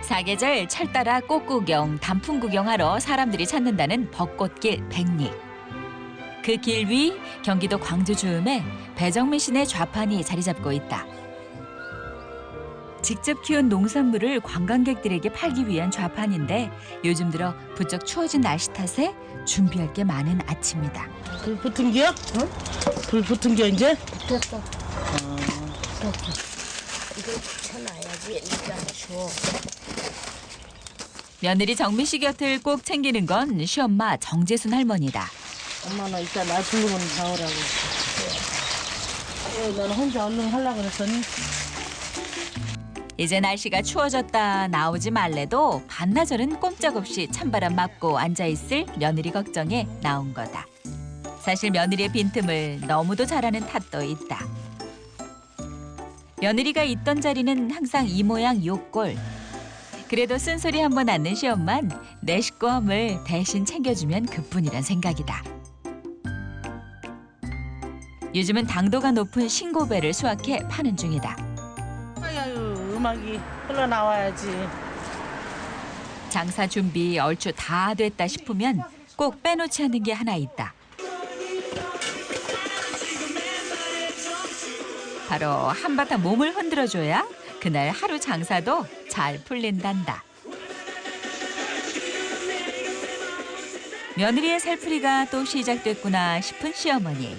사계절 철 따라 꽃 구경, 단풍 구경하러 사람들이 찾는다는 벚꽃길 백리. 그 길 위 경기도 광주 주음에 배정민 씨네 좌판이 자리 잡고 있다. 직접 키운 농산물을 관광객들에게 팔기 위한 좌판인데 요즘 들어 부쩍 추워진 날씨 탓에 준비할 게 많은 아침이다. 불 붙은 게요? 응? 불 붙은 게 이제? 붙었어. 붙었어. 이걸 붙여놔야지 얘가 추워. 며느리 정민 씨 곁을 꼭 챙기는 건 시엄마 정재순 할머니다. 엄마는 이따 날 부르면 나오라고. 나는 혼자 얼른 하려고 그랬더니 이제 날씨가 추워졌다 나오지 말래도 반나절은 꼼짝없이 찬바람 맞고 앉아있을 며느리 걱정에 나온 거다. 사실 며느리의 빈틈을 너무도 잘하는 탓도 있다. 며느리가 있던 자리는 항상 이 모양 요 꼴. 그래도 쓴소리 한 번 않는 시엄만 내 식구함을 대신 챙겨주면 그뿐이란 생각이다. 요즘은 당도가 높은 신고배를 수확해 파는 중이다. 아유 음악이 흘러나와야지. 장사 준비 얼추 다 됐다 싶으면 꼭 빼놓지 않는 게 하나 있다. 바로 한바탕 몸을 흔들어줘야 그날 하루 장사도 잘 풀린단다. 며느리의 살풀이가 또 시작됐구나 싶은 시어머니.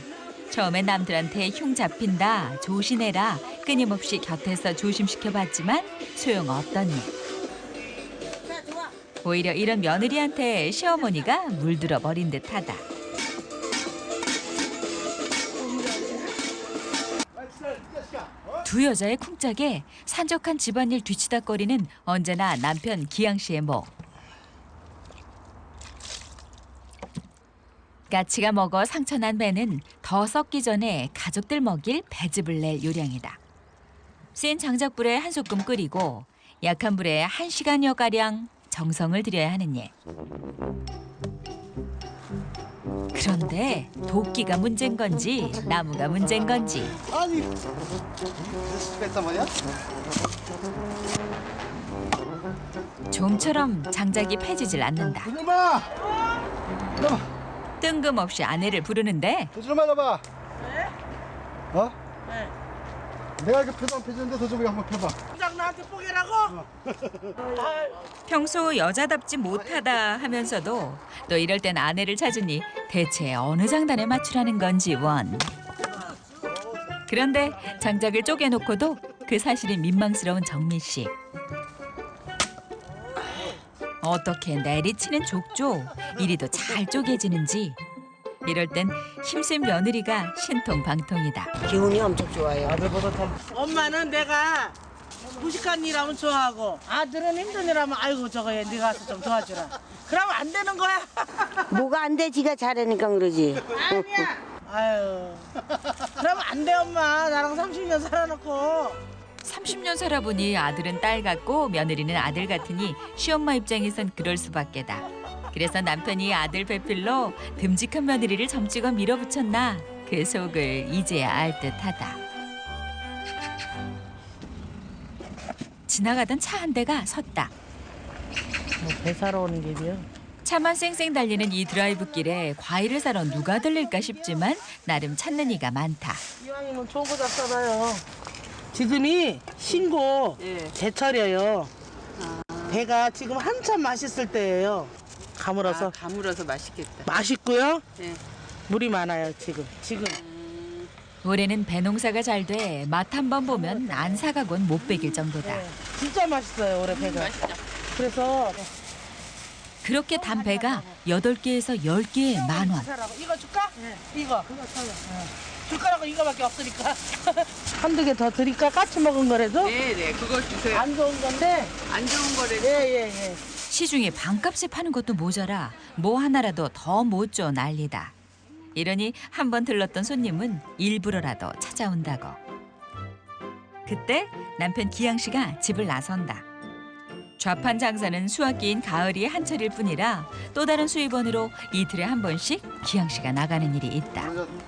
처음엔 남들한테 흉 잡힌다, 조심해라 끊임없이 곁에서 조심시켜봤지만 소용없더니 오히려 이런 며느리한테 시어머니가 물들어 버린 듯하다. 두 여자의 쿵짝에 산적한 집안일 뒤치다거리는 언제나 남편 기양 씨의 목. 까치가 먹어 상처난 배는 더 썩기 전에 가족들 먹일 배즙을 낼 요량이다. 센 장작불에 한 소끔 끓이고 약한 불에 1시간여가량 정성을 들여야 하는 예. 그런데 도끼가 문제인 건지 나무가 문제인 건지 아니, 뺐단 말이야? 좀처럼 장작이 패지질 않는다. 그놈아! 뜬금없이 아내를 부르는데 도좀 말아봐. 네? 어? 네. 내가 이렇게 펴도 안 펴지는데 도좀 한번 펴봐. 부장 나한테 뽀개라고? 평소 여자답지 못하다 하면서도 또 이럴 땐 아내를 찾으니 대체 어느 장단에 맞추라는 건지 원. 그런데 장작을 쪼개놓고도 그 사실이 민망스러운 정민 씨. 어떻게 내리치는 족조 이리도 잘 쪼개지는지 이럴 땐 힘센 며느리가 신통방통이다. 기운이 엄청 좋아요. 아들보다 더. 엄마는 내가 무식한 일 하면 좋아하고 아들은 힘든 일 하면 아이고 저거 얘 네가 와서 좀 도와주라. 그러면 안 되는 거야. 뭐가 안 돼? 지가 잘하니까 그러지. 아니야. 아유. 그러면 안 돼 엄마. 나랑 30년 살아놓고. 30년 살아보니 아들은 딸 같고 며느리는 아들 같으니 시엄마 입장에선 그럴 수밖에다. 그래서 남편이 아들 배필로 듬직한 며느리를 점찍어 밀어붙였나 그 속을 이제야 알 듯하다. 지나가던 차 한 대가 섰다. 뭐 배 사러 오는 길이요? 차만 쌩쌩 달리는 이 드라이브길에 과일을 사러 누가 들릴까 싶지만 나름 찾는 이가 많다. 이왕이면 좋은 거 잡숴봐요. 지금이 신고 제철이에요. 배가 지금 한참 맛있을 때예요. 가물어서. 가물어서 맛있겠다. 맛있고요. 네. 물이 많아요 지금. 올해는 배 농사가 잘 돼 맛 한 번 보면 안 사가곤 못 베길 정도다. 네. 진짜 맛있어요 올해 배가. 맛있죠. 그래서 그렇게 단 배가 8개에서 10개에 10,000원. 이거 줄까? 이거. 줄 거라고 이거밖에 없으니까. 한두 개 더 드릴까? 까치 먹은 거라도? 네네, 그걸 주세요. 안 좋은 건데. 안 좋은 거를. 예. 시중에 반값에 파는 것도 모자라 뭐 하나라도 더 못 줘 난리다. 이러니 한 번 들렀던 손님은 일부러라도 찾아온다고. 그때 남편 기양 씨가 집을 나선다. 좌판 장사는 수확기인 가을이 한철일 뿐이라 또 다른 수입원으로 이틀에 한 번씩 기양 씨가 나가는 일이 있다.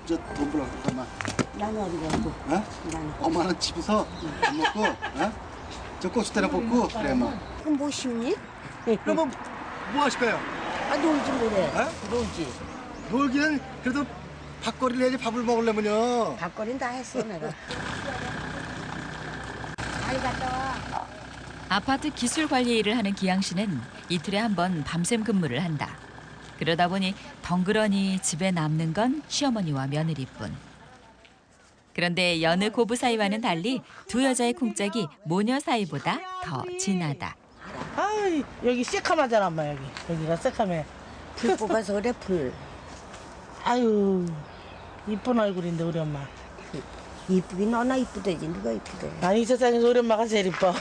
저돈 벌어, 잠깐만. 나는 어디 가고? 어? 엄마는 집에서 밥 먹고, 어? 저 고추대나 뽑고 그래 뭐. 그럼 뭐 심니? 그러면 뭐 하실까요? 아 놀지 뭐래. 어? 놀지. 놀기는 그래도 밥거리를 해야지 밥을 먹으려면요. 밥거리는 다 했어 내가. 잘 갔다 와. 아파트 기술 관리 일을 하는 기양 씨는 이틀에 한 번 밤샘 근무를 한다. 그러다 보니 덩그러니 집에 남는 건 시어머니와 며느리뿐. 그런데 여느 고부 사이와는 달리 두 여자의 쿵짝이 모녀 사이보다 더 진하다. 아이 여기 새카마잖아 엄마 여기가 새카매. 불 뽑아서 그래 불. 아유 이쁜 얼굴인데 우리 엄마. 이쁘긴 너나 이쁘대지 누가 이쁘대. 아니 이 세상에서 우리 엄마가 제일 이뻐.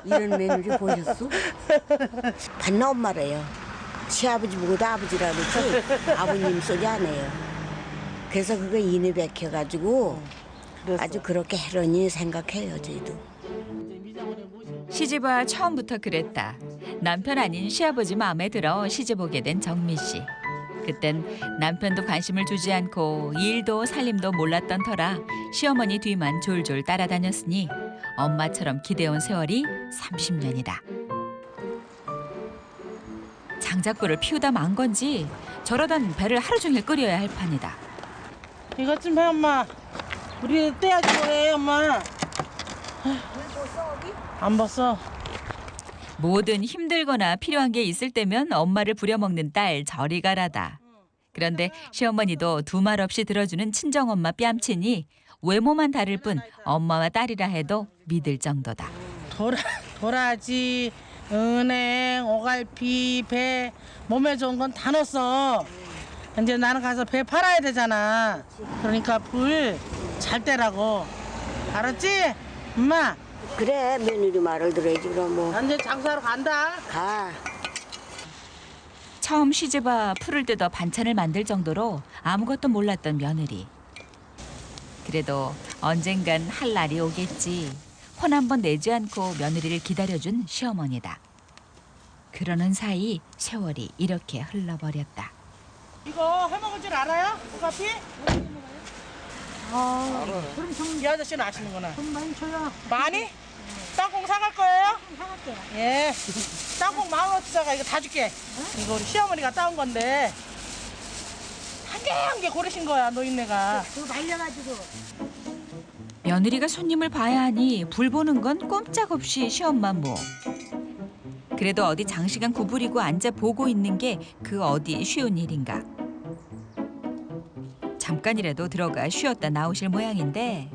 이런 며느리 보셨어? 반나 엄마래요. 시아버지 보고도 아버지라 그러지 아버님 소리 안 해요. 그래서 그거 인에 박혀가지고 그랬어. 아주 그렇게 해러니 생각해요 저희도. 시집와 처음부터 그랬다. 남편 아닌 시아버지 마음에 들어 시집 오게 된 정미 씨. 그땐 남편도 관심을 주지 않고 일도 살림도 몰랐던 터라 시어머니 뒤만 졸졸 따라다녔으니 엄마처럼 기대온 세월이 30년이다. 장작불을 피우다 만 건지 저러던 배를 하루 종일 끓여야 할 판이다. 이것 좀 해 엄마. 우리 떼야지 뭐해 엄마. 안 벗어. 뭐든 힘들거나 필요한 게 있을 때면 엄마를 부려먹는 딸 저리 가라다. 그런데 시어머니도 두 말 없이 들어주는 친정엄마 뺨치니 외모만 다를 뿐 엄마와 딸이라 해도 믿을 정도다. 도라지, 은행, 오갈피, 배 몸에 좋은 건 다 넣었어. 이제 나는 가서 배 팔아야 되잖아. 그러니까 불 잘 떼라고. 알았지? 엄마, 그래 며느리 말을 들어야지 그럼 뭐. 난 이제 장사하러 간다. 가. 처음 시집와 풀을 뜯어 반찬을 만들 정도로 아무것도 몰랐던 며느리. 그래도 언젠간 할 날이 오겠지. 혼 한 번 내지 않고 며느리를 기다려준 시어머니다. 그러는 사이 세월이 이렇게 흘러버렸다. 이거 해먹을 줄 알아요? 오갈피? 그럼 이 아저씨는 아시는구나. 돈 많이 줘요. 많이? 땅콩 사갈 거예요? 사갈게요. 예. 땅콩 10,000원짜리가 이거 다 줄게. 이거 우리 시어머니가 따온 건데 한 개 한 개 고르신 거야 노인네가. 그거 말려가지고. 며느리가 손님을 봐야 하니 불 보는 건 꼼짝없이 시엄마 뭐. 그래도 어디 장시간 구부리고 앉아 보고 있는 게 그 어디 쉬운 일인가. 잠깐이라도 들어가 쉬었다 나오실 모양인데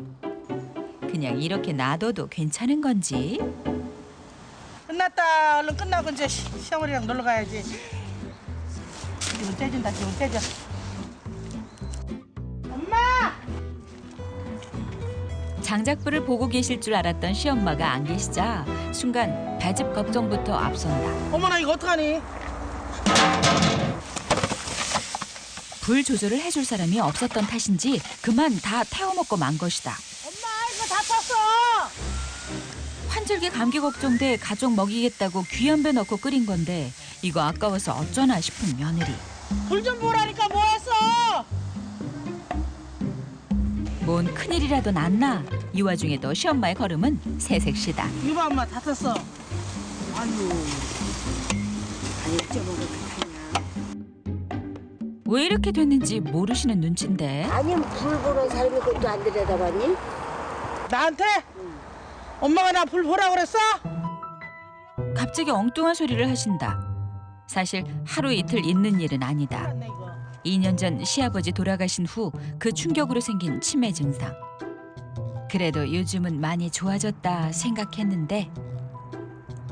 그냥 이렇게 놔둬도 괜찮은 건지. 끝났다. 얼른 끝나고 이제 시어머니랑 놀러 가야지. 기분 째진다. 기분 째져. 엄마! 장작불을 보고 계실 줄 알았던 시엄마가 안 계시자 순간 배즙 걱정부터 앞선다. 어머나 이거 어떡하니? 불 조절을 해줄 사람이 없었던 탓인지 그만 다 태워먹고 만 것이다. 엄마 이거 다 탔어. 환절기 감기 걱정돼 가족 먹이겠다고 귀한 배 넣고 끓인 건데 이거 아까워서 어쩌나 싶은 며느리. 불 좀 보라니까 뭐 했어? 뭔 큰일이라도 났나? 이 와중에도 시엄마의 걸음은 새색시다. 이거 봐 엄마 다 탔어. 아유. 아니 어쩌면 그렇게 왜 이렇게 됐는지 모르시는 눈치인데 아니 불 보는 사람이 그것도 안 들여다봤니? 나한테? 엄마가 나 불 보라 그랬어? 갑자기 엉뚱한 소리를 하신다. 사실 하루 이틀 있는 일은 아니다. 맞네, 이거. 2년 전 시아버지 돌아가신 후 그 충격으로 생긴 치매 증상. 그래도 요즘은 많이 좋아졌다 생각했는데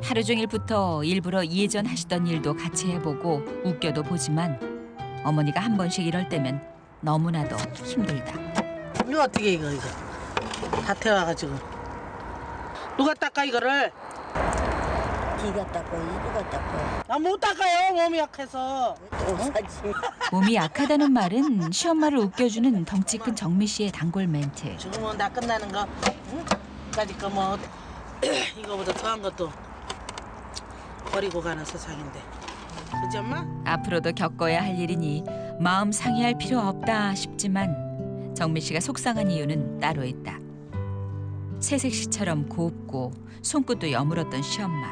하루 종일 붙어 일부러 예전 하시던 일도 같이 해보고 웃겨도 보지만 어머니가 한 번씩 이럴 때면 너무나도 힘들다. 이거 어떻게 이거 다 태워가지고 누가 닦아 이거를? 기가 닦고 이가 닦고. 나 못 닦아요 몸이 약해서. 없어지. 몸이 약하다는 말은 시엄마를 웃겨주는 덩치 큰 정미 씨의 단골 멘트. 죽으면 다 끝나는 거. 응? 까짓 거뭐 이거보다 더한 것도 버리고 가는 세상인데. 그치 엄마? 앞으로도 겪어야 할 일이니 마음 상해할 필요 없다 싶지만 정미 씨가 속상한 이유는 따로 있다. 새색시처럼 곱고 손끝도 여물었던 시엄마.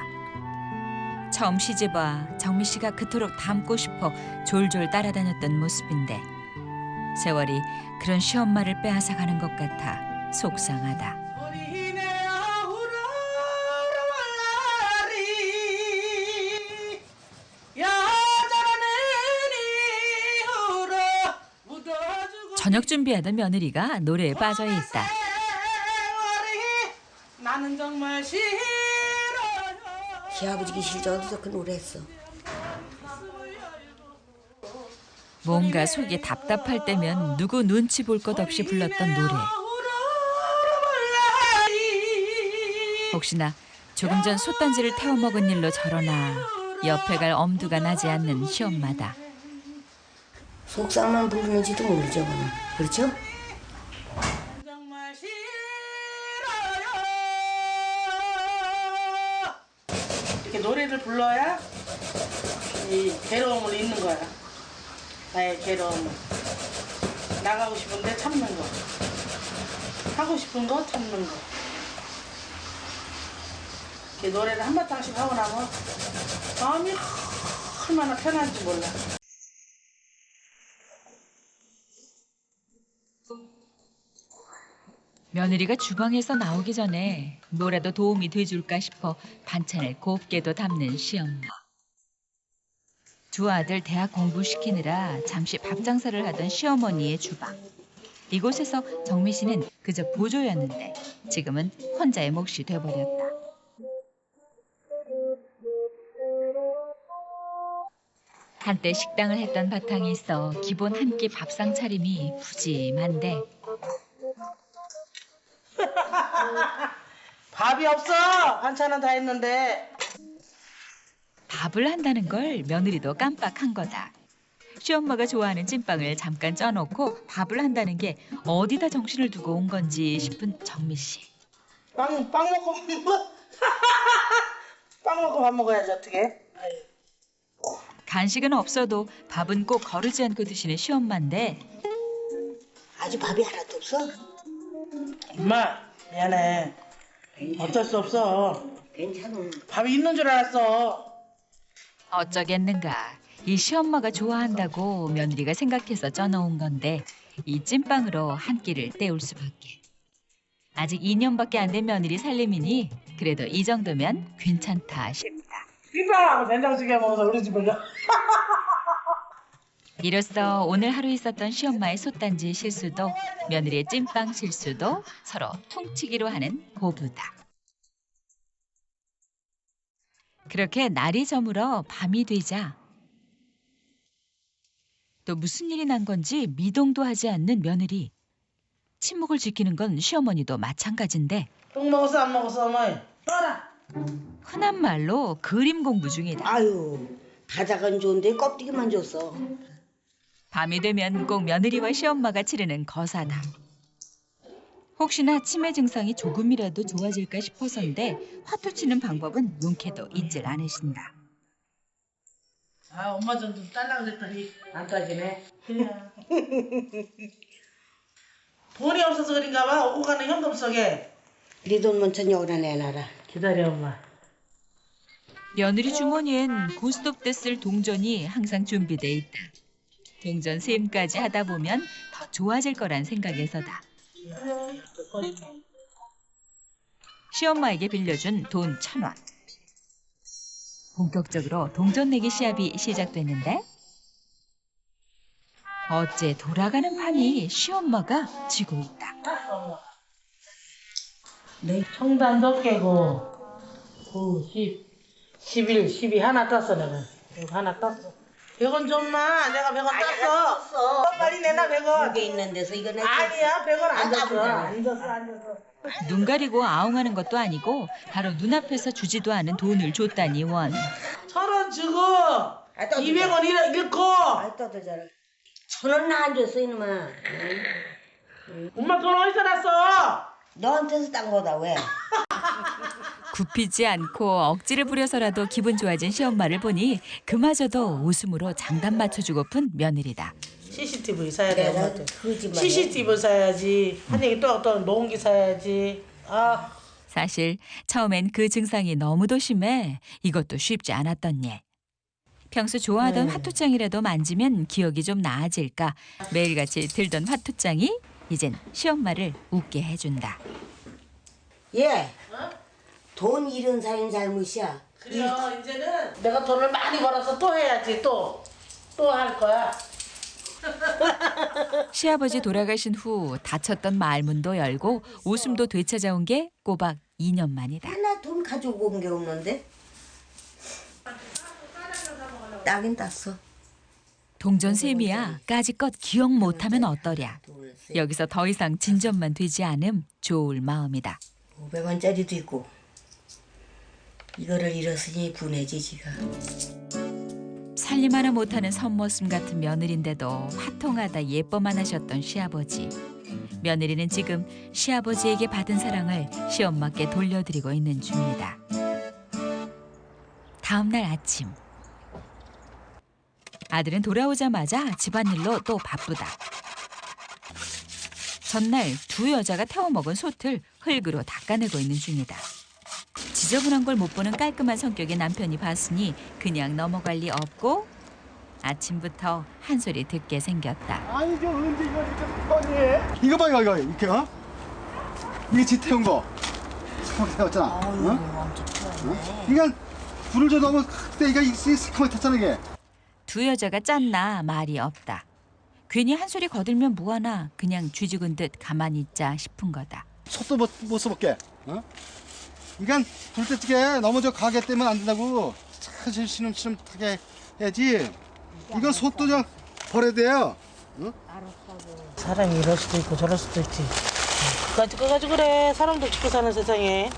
처음 시집와 정미 씨가 그토록 닮고 싶어 졸졸 따라다녔던 모습인데 세월이 그런 시엄마를 빼앗아가는 것 같아 속상하다. 저녁 준비하던 며느리가 노래에 빠져 있다. 나는 정말 싫어요. 시아버지가 실제 어디서 그 노래 했어. 뭔가 속이 답답할 때면 누구 눈치 볼 것 없이 불렀던 노래. 혹시나 조금 전 솥단지를 태워 먹은 일로 저러나 옆에 갈 엄두가 나지 않는 시엄마다. 속상만 부르는지도 모르죠, 그는. 그렇죠? 정말 싫어요. 이렇게 노래를 불러야 이 괴로움을 잊는 거야. 나의 괴로움을. 나가고 싶은데 참는 거. 하고 싶은 거 참는 거. 이렇게 노래를 한바탕씩 하고 나면 마음이 얼마나 편한지 몰라. 며느리가 주방에서 나오기 전에 뭐라도 도움이 돼줄까 싶어 반찬을 곱게도 담는 시엄마. 두 아들 대학 공부시키느라 잠시 밥 장사를 하던 시어머니의 주방. 이곳에서 정미 씨는 그저 보조였는데 지금은 혼자의 몫이 돼버렸다. 한때 식당을 했던 바탕이 있어 기본 한 끼 밥상 차림이 푸짐한데 밥이 없어. 반찬은 다 했는데. 밥을 한다는 걸 며느리도 깜빡한 거다. 시엄마가 좋아하는 찐빵을 잠깐 쪄놓고 밥을 한다는 게 어디다 정신을 두고 온 건지 싶은 정미 씨. 빵 먹고 밥 먹어. 빵 먹고 밥 먹어야지 어떻게? 간식은 없어도 밥은 꼭 거르지 않고 드시는 시엄마인데 아주 밥이 하나도 없어? 엄마 미안해. 어쩔 수 없어. 괜찮아. 밥이 있는 줄 알았어. 어쩌겠는가. 이 시엄마가 좋아한다고 며느리가 생각해서 쪄놓은 건데 이 찐빵으로 한 끼를 때울 수밖에. 아직 2년밖에 안 된 며느리 살림이니 그래도 이 정도면 괜찮다 싶다. 찐빵하고 된장찌개 먹어서 우리 집을요. 이로써 오늘 하루 있었던 시엄마의 솥단지 실수도 며느리의 찐빵 실수도 서로 퉁치기로 하는 고부다. 그렇게 날이 저물어 밤이 되자 또 무슨 일이 난 건지 미동도 하지 않는 며느리. 침묵을 지키는 건 시어머니도 마찬가지인데 똥 먹었어 안 먹었어 어머니? 떠라. 흔한 말로 그림 공부 중이다. 아유, 다작은 좋은데 껍데기만 줬어. 밤이 되면 꼭 며느리와 시엄마가 치르는 거사다. 혹시나 치매 증상이 조금이라도 좋아질까 싶어서인데 화투치는 방법은 용케도 잊질 않으신다. 아 엄마 좀 딸라 그랬더니 안 따지네. 그냥. 돈이 없어서 그런가 봐. 오고 가는 현금 속에. 네 돈 먼저 여기다 내놔라. 기다려 엄마. 며느리 주머니엔 고스톱 때 쓸 동전이 항상 준비돼 있다. 동전 셈까지 하다 보면 더 좋아질 거란 생각에서다. 시엄마에게 빌려준 돈 1,000원. 본격적으로 동전 내기 시합이 시작됐는데 어째 돌아가는 판이 시엄마가 지고 있다. 네. 청단도 깨고 9, 10, 11, 12 하나 땄어 내가. 이거 하나 땄어. 100원 좀마. 내가 100원 땄어. 빨리 내놔 100원. 여기 있는 데서 이거 내. 아니야 100원 안 줬어. 따보잖아. 안 줬어 안 줬어. 눈 가리고 아웅하는 것도 아니고 바로 눈앞에서 주지도 않은 돈을 줬다니 원. 1,000원 주고 떠들자. 200원 잃고. 아, 떠들잖아. 1,000원 나 안 줬어 이놈아. 엄마 돈 어디서 났어? 너한테서 딴 거다 왜? 굽히지 않고 억지를 부려서라도 기분 좋아진 시엄마를 보니 그마저도 웃음으로 장단 맞춰주고픈 며느리다. CCTV 사야 돼 내가 엄마한테. 그 집만 CCTV 사야지. 한얘기 또 어떤 노은기 사야지. 아, 사실 처음엔 그 증상이 너무도 심해 이것도 쉽지 않았던 일. 평소 좋아하던 화투장이라도 만지면 기억이 좀 나아질까 매일같이 들던 화투장이 이젠 시엄마를 웃게 해준다. 예. 돈 잃은 사람 잘못이야. 그래요. 이제는 내가 돈을 많이 벌어서 또 해야지. 또 할 거야. 시아버지 돌아가신 후 닫혔던 말문도 열고 웃음도 되찾아온 게 꼬박 2년 만이다. 하나 돈 가지고 온 게 없는데? 따긴 땄어. 동전셈이야 까짓것 기억 못하면 어떠랴. 여기서 더 이상 진전만 되지 않음 좋을 마음이다. 500원짜리도 있고. 이거를 잃었으니 분해지 지가. 살림 하나 못하는 선머슴 같은 며느리인데도 화통하다 예뻐만 하셨던 시아버지. 며느리는 지금 시아버지에게 받은 사랑을 시엄마께 돌려드리고 있는 중이다. 다음 날 아침. 아들은 돌아오자마자 집안일로 또 바쁘다. 전날 두 여자가 태워먹은 솥을 흙으로 닦아내고 있는 중이다. 지저분한 걸 못 보는 깔끔한 성격의 남편이 봤으니 그냥 넘어갈 리 없고 아침부터 한 소리 듣게 생겼다. 아니 저 언제 이거 이렇게 뻔해? 이거 봐 이거 이렇게 어? 이게 지태운 거. 새카맣게 태웠잖아. 엄청 좋아하네. 그러니까 불을 줘 넣으면 그때 이게 새카맣게 탔잖아 이게. 두 여자가 짰나 말이 없다. 괜히 한 소리 거들면 뭐하나 그냥 쥐죽은 듯 가만히 있자 싶은 거다. 솥도 못 써볼게. 어? 그러니까 불때찌개 넘어져 가게 떼면 안 된다고. 사실 시름시름하게 해야지. 이건 솥도 좀 버려야 돼요. 어? 사람이 이럴 수도 있고 저럴 수도 있지. 그까짓 거 가지고 그래. 사람도 죽고 사는 세상에.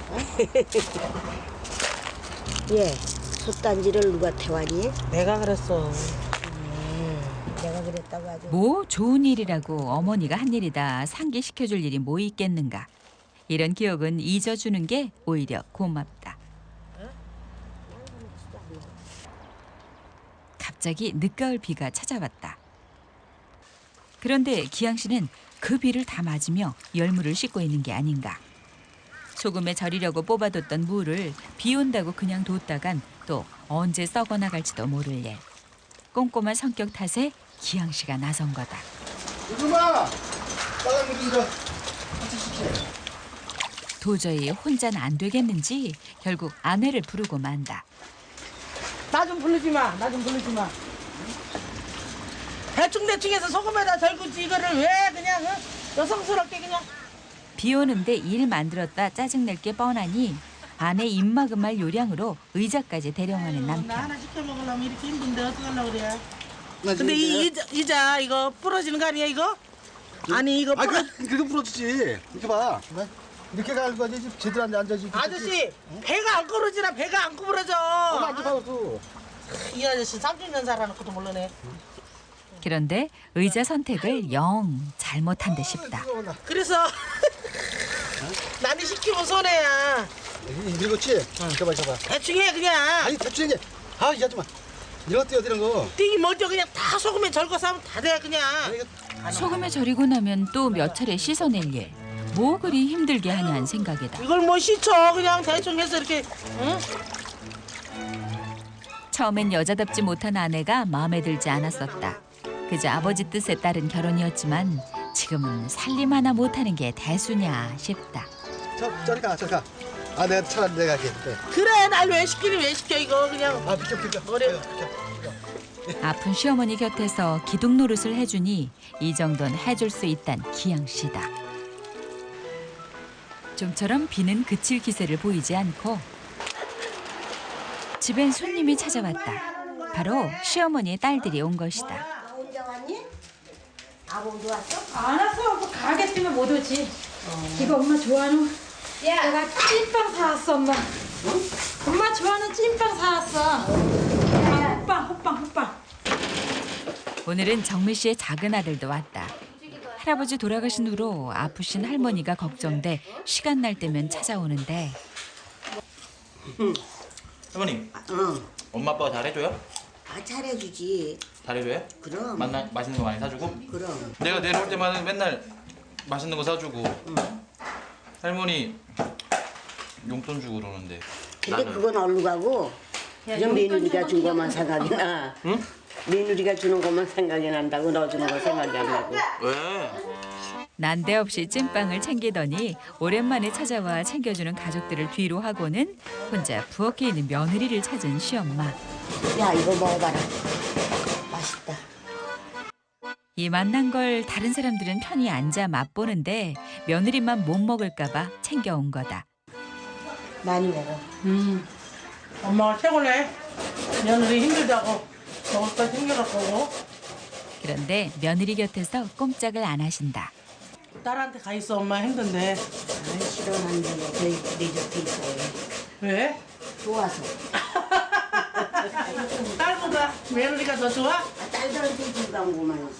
예. 솥단지를 누가 태웠니? 내가 그랬어. 내가 그랬다고 아주. 뭐 좋은 일이라고 어머니가 한 일이다 상기시켜줄 일이 뭐 있겠는가. 이런 기억은 잊어주는 게 오히려 고맙다. 갑자기 늦가을 비가 찾아왔다. 그런데 기양 씨는 그 비를 다 맞으며 열무를 씻고 있는 게 아닌가. 소금에 절이려고 뽑아뒀던 무를 비 온다고 그냥 뒀다간 또 언제 썩어나갈지도 모를 일. 꼼꼼한 성격 탓에 기양 씨가 나선 거다. 이놈아! 빨간 물좀 줘. 같이 씻게. 도저히 혼자는 안 되겠는지 결국 아내를 부르고 만다. 나 좀 부르지 마. 나 좀 부르지 마. 대충 해서 소금에다 절구지 이거를 왜 그냥 여성스럽게 그냥. 비 오는데 일 만들었다 짜증낼 게 뻔하니 아내 입마금할 요량으로 의자까지 대령하는 나 남편. 하나 시켜 먹으려면 이렇게 힘든데 어떡하려고 그래. 나 근데 이 의자 이거 부러지는 거 아니야 이거? 아니 이거 그래도 부러지지. 이렇게 봐. 이렇게 갈고 하지 제대로 앉아지. 아저씨 배가 안 구부러지나 배가 안 구부러져. 앉아봐도. 이 아저씨 30년 살아놓고도 모르네. 그런데 의자 선택을 영 잘못한 듯 싶다. 그래서 나는 시키면 손해야. 읽었지? 응. 잡아. 대충 해 그냥. 아니 대충 이게. 아 이 아줌마. 이런 떼어 이런 거. 띠기 먼저 그냥 다 소금에 절거서 하면 다 돼 그냥. 소금에 절이고 나면 또 몇 차례 씻어낼 일. 뭐 그리 힘들게 하냐는 생각이다. 이걸 뭐 씻어 그냥 대충 해서 이렇게. 응? 처음엔 여자답지 못한 아내가 마음에 들지 않았었다. 그저 아버지 뜻에 따른 결혼이었지만 지금은 살림 하나 못하는 게 대수냐 싶다. 저리 가. 아 내가 차라리 내가 할게. 그래 날 왜 시키니 왜 시켜 이거 그냥. 아 비켜. 머리. 아픈 시어머니 곁에서 기둥 노릇을 해주니 이 정도는 해줄 수 있단 기양 씨다. 좀처럼 비는 그칠 기세를 보이지 않고 집엔 손님이 찾아왔다. 바로 시어머니의 딸들이 온 것이다. 너 혼자 왔니? 아버도 왔어? 안 왔어. 그 가게 때문에 못 오지. 이거 엄마 좋아하는 내가 찐빵 사왔어 엄마. 엄마 좋아하는 찐빵 사왔어. 호빵. 오늘은 정미 씨의 작은 아들도 왔다. 할아버지 돌아가신 후로 아프신 할머니가 걱정돼 시간 날 때면 찾아오는데 할머니, 응. 엄마 아빠가 잘해줘요? 아 잘해주지. 잘해줘요? 그럼. 맛있는 거 많이 사주고? 그럼. 내가 내려올 때마다 맨날 맛있는 거 사주고 할머니 용돈 주고 그러는데. 근데 그건 얼른 가고 그냥 며느리가 준 것만 생각이 나. 응? 며느리가 주는 것만 생각이 난다고 너 주는 거 생각이 안 나고. 왜? 난데없이 찐빵을 챙기더니 오랜만에 찾아와 챙겨주는 가족들을 뒤로 하고는 혼자 부엌에 있는 며느리를 찾은 시엄마. 야 이거 먹어봐라. 맛있다. 이 맛난 걸 다른 사람들은 편히 앉아 맛보는데 며느리만 못 먹을까 봐 챙겨온 거다. 많이 먹어. 엄마가 최고네. 며느리 힘들다고 먹을 거 챙겨갖고 오고. 그런데 며느리 곁에서 꼼짝을 안 하신다. 딸한테 가 있어. 엄마 힘든데. 아이 싫어 안 돼. 저희 내 곁에 있어요. 왜? 좋아서. 딸보다 며느리가 더 좋아? 딸들한테 주간고만이지.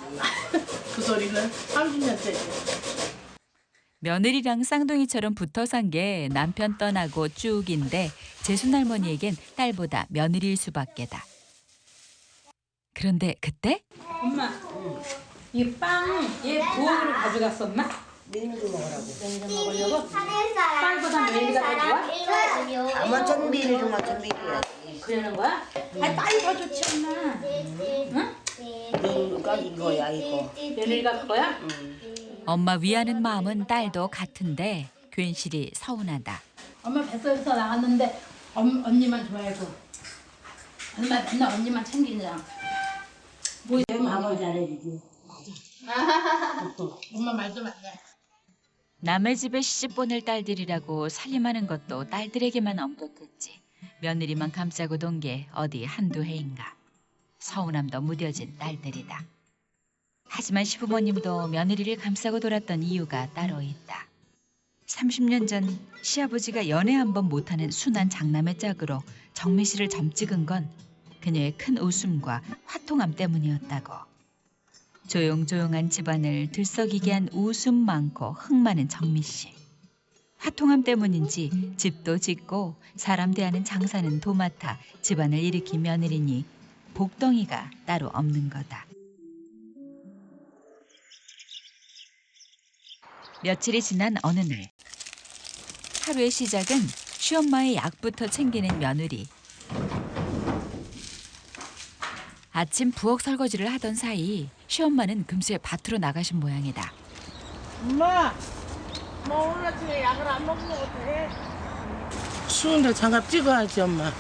그 소리는 30년째지. 며느리랑 쌍둥이처럼 붙어 산 게 남편 떠나고 쭉인데 재순할머니에겐 딸보다 며느리일 수밖에다. 그런데 그때 엄마, 이 빵, 얘 부엌으로 가져갔어, 엄마? 며느리 먹으라고. 며느리 먹으려고? 빵보다 며느리가 더 좋아? 아마 전 며느리만 전 며느리야. 그러는 거야? 아니, 빵이 더 좋지, 엄마. 응? 며느리가 이거야 이거. 며느리가 그거야? 엄마 위하는 마음은 딸도 같은데 괜시리 서운하다. 엄마 뱃속에서 나갔는데 언니만 좋아하고 엄마 맨날 언니만 챙기느라 뭐 마음을 잘해주지. 엄마 말도 맞네. 남의 집에 시집 보낼 딸들이라고 살림하는 것도 딸들에게만 엄격했지. 며느리만 감싸고 돈 게 어디 한두 해인가. 서운함도 무뎌진 딸들이다. 하지만 시부모님도 며느리를 감싸고 돌았던 이유가 따로 있다. 30년 전 시아버지가 연애 한 번 못하는 순한 장남의 짝으로 정미 씨를 점찍은 건 그녀의 큰 웃음과 화통함 때문이었다고. 조용조용한 집안을 들썩이게 한 웃음 많고 흥 많은 정미 씨. 화통함 때문인지 집도 짓고 사람 대하는 장사는 도맡아 집안을 일으킨 며느리니 복덩이가 따로 없는 거다. 며칠이 지난 어느 날 하루의 시작은 시엄마의 약부터 챙기는 며느리. 아침 부엌 설거지를 하던 사이 시엄마는 금세 밭으로 나가신 모양이다. 엄마! 뭐 오늘 아침에 약을 안 먹으면 어떡해? 추운데 장갑 찍어야지, 엄마.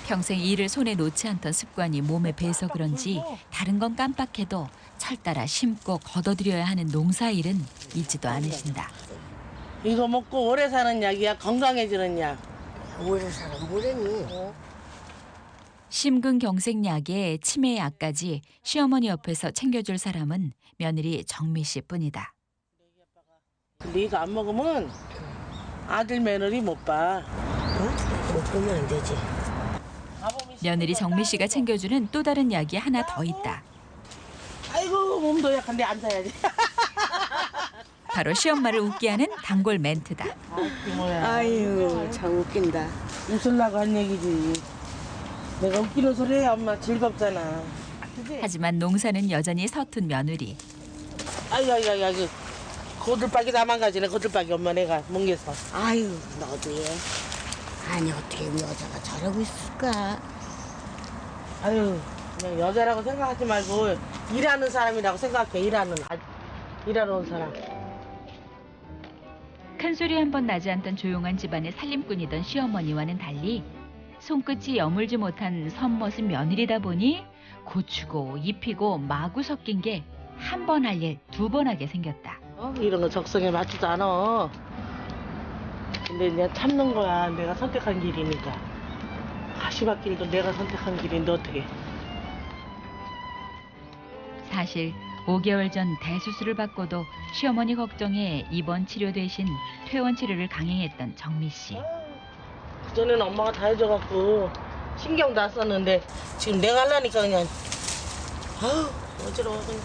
평생 일을 손에 놓지 않던 습관이 몸에 배서 그런지 다른 건 깜빡해도 철따라 심고 걷어들여야 하는 농사일은 잊지도 않으신다. 이거 먹고 오래 사는 약이야? 건강해지는 약? 오래 살아 뭐래니? 심근경색약에 치매약까지 시어머니 옆에서 챙겨줄 사람은 며느리 정미 씨뿐이다. 근데 이거 안 먹으면 아들 며느리 못 봐. 어? 못 보면 안 되지. 며느리 정미 씨가 챙겨주는 또 다른 약이 하나 더 있다. 아이고 몸도 약한데 앉아야지. 바로 시엄마를 웃게 하는 단골 멘트다. 아, 뭐야. 아유 참 웃긴다. 웃으려고 한 얘기지. 내가 웃기는 소리 해야 엄마 즐겁잖아. 그치? 하지만 농사는 여전히 서툰 며느리. 아이고. 고들박이 다 망가지네. 고들박이 엄마 내가 뭉개서. 아유 너도 얘. 아니 어떻게 여자가 저러고 있을까? 아유 그냥 여자라고 생각하지 말고 일하는 사람이라고 생각해. 일하는 사람. 큰 소리 한 번 나지 않던 조용한 집안의 살림꾼이던 시어머니와는 달리 손끝이 여물지 못한 선머슴 며느리다 보니 고추고 입히고 마구 섞인 게 한 번 할 일 두 번 하게 생겼다. 이런 거 적성에 맞지도 않아. 근데 그냥 참는 거야. 내가 선택한 길이니까. 가시밭길도 내가 선택한 길인데 어떻게. 사실 5개월 전 대수술을 받고도 시어머니 걱정에 입원 치료 대신 퇴원 치료를 강행했던 정미 씨. 그전에는 엄마가 다 해줘갖고 신경도 안 썼는데 지금 내가 하려니까 그냥 아우 어지러워 그냥.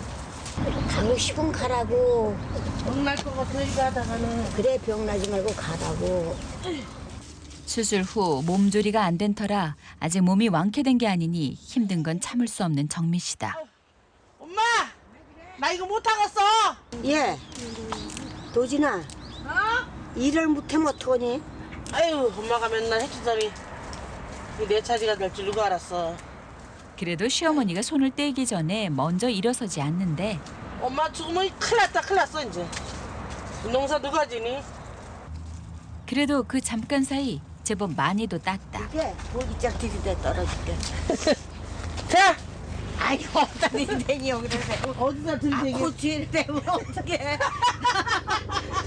가고 싶으면 가라고. 병날 것 같아 이거 하다가는. 그래 병나지 말고 가라고. 수술 후 몸조리가 안 된 터라 아직 몸이 완쾌된 게 아니니 힘든 건 참을 수 없는 정미 씨다. 엄마! 나 이거 못하겠어! 예. 도진아. 아! 일을 못하면 어떡하니? 아유 엄마가 맨날 해주더니 내 차지가 될 줄 누가 알았어. 그래도 시어머니가 손을 떼기 전에 먼저 일어서지 않는데 엄마 죽으면 큰일 났다 큰일 났어 이제. 농사 누가 지니? 그래도 그 잠깐 사이 제법 많이도 땄다. 이게 고기짝 들이대 떨어질게. 자 아이고 어디다 들이대니 여기를 대고. 어디다 들이대기? 고추를 대고 어떡해.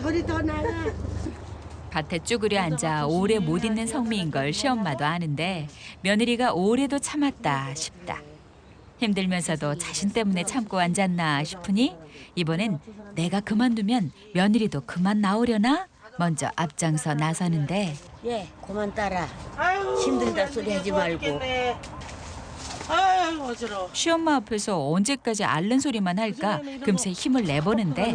소리 더 나가. 밭에 쭈그려 앉아 오래 못 있는 성미인 걸 시엄마도 아는데 며느리가 오래도 참았다 싶다. 힘들면서도 자신 때문에 참고 앉았나 싶으니 이번엔 내가 그만두면 며느리도 그만 나오려나 먼저 앞장서 나서는데 예, 그만 따라. 아유, 힘들다 소리 하지 말고. 죽겠네. 아유 어지러워. 시엄마 앞에서 언제까지 앓는 소리만 할까 금세 힘을 내보는데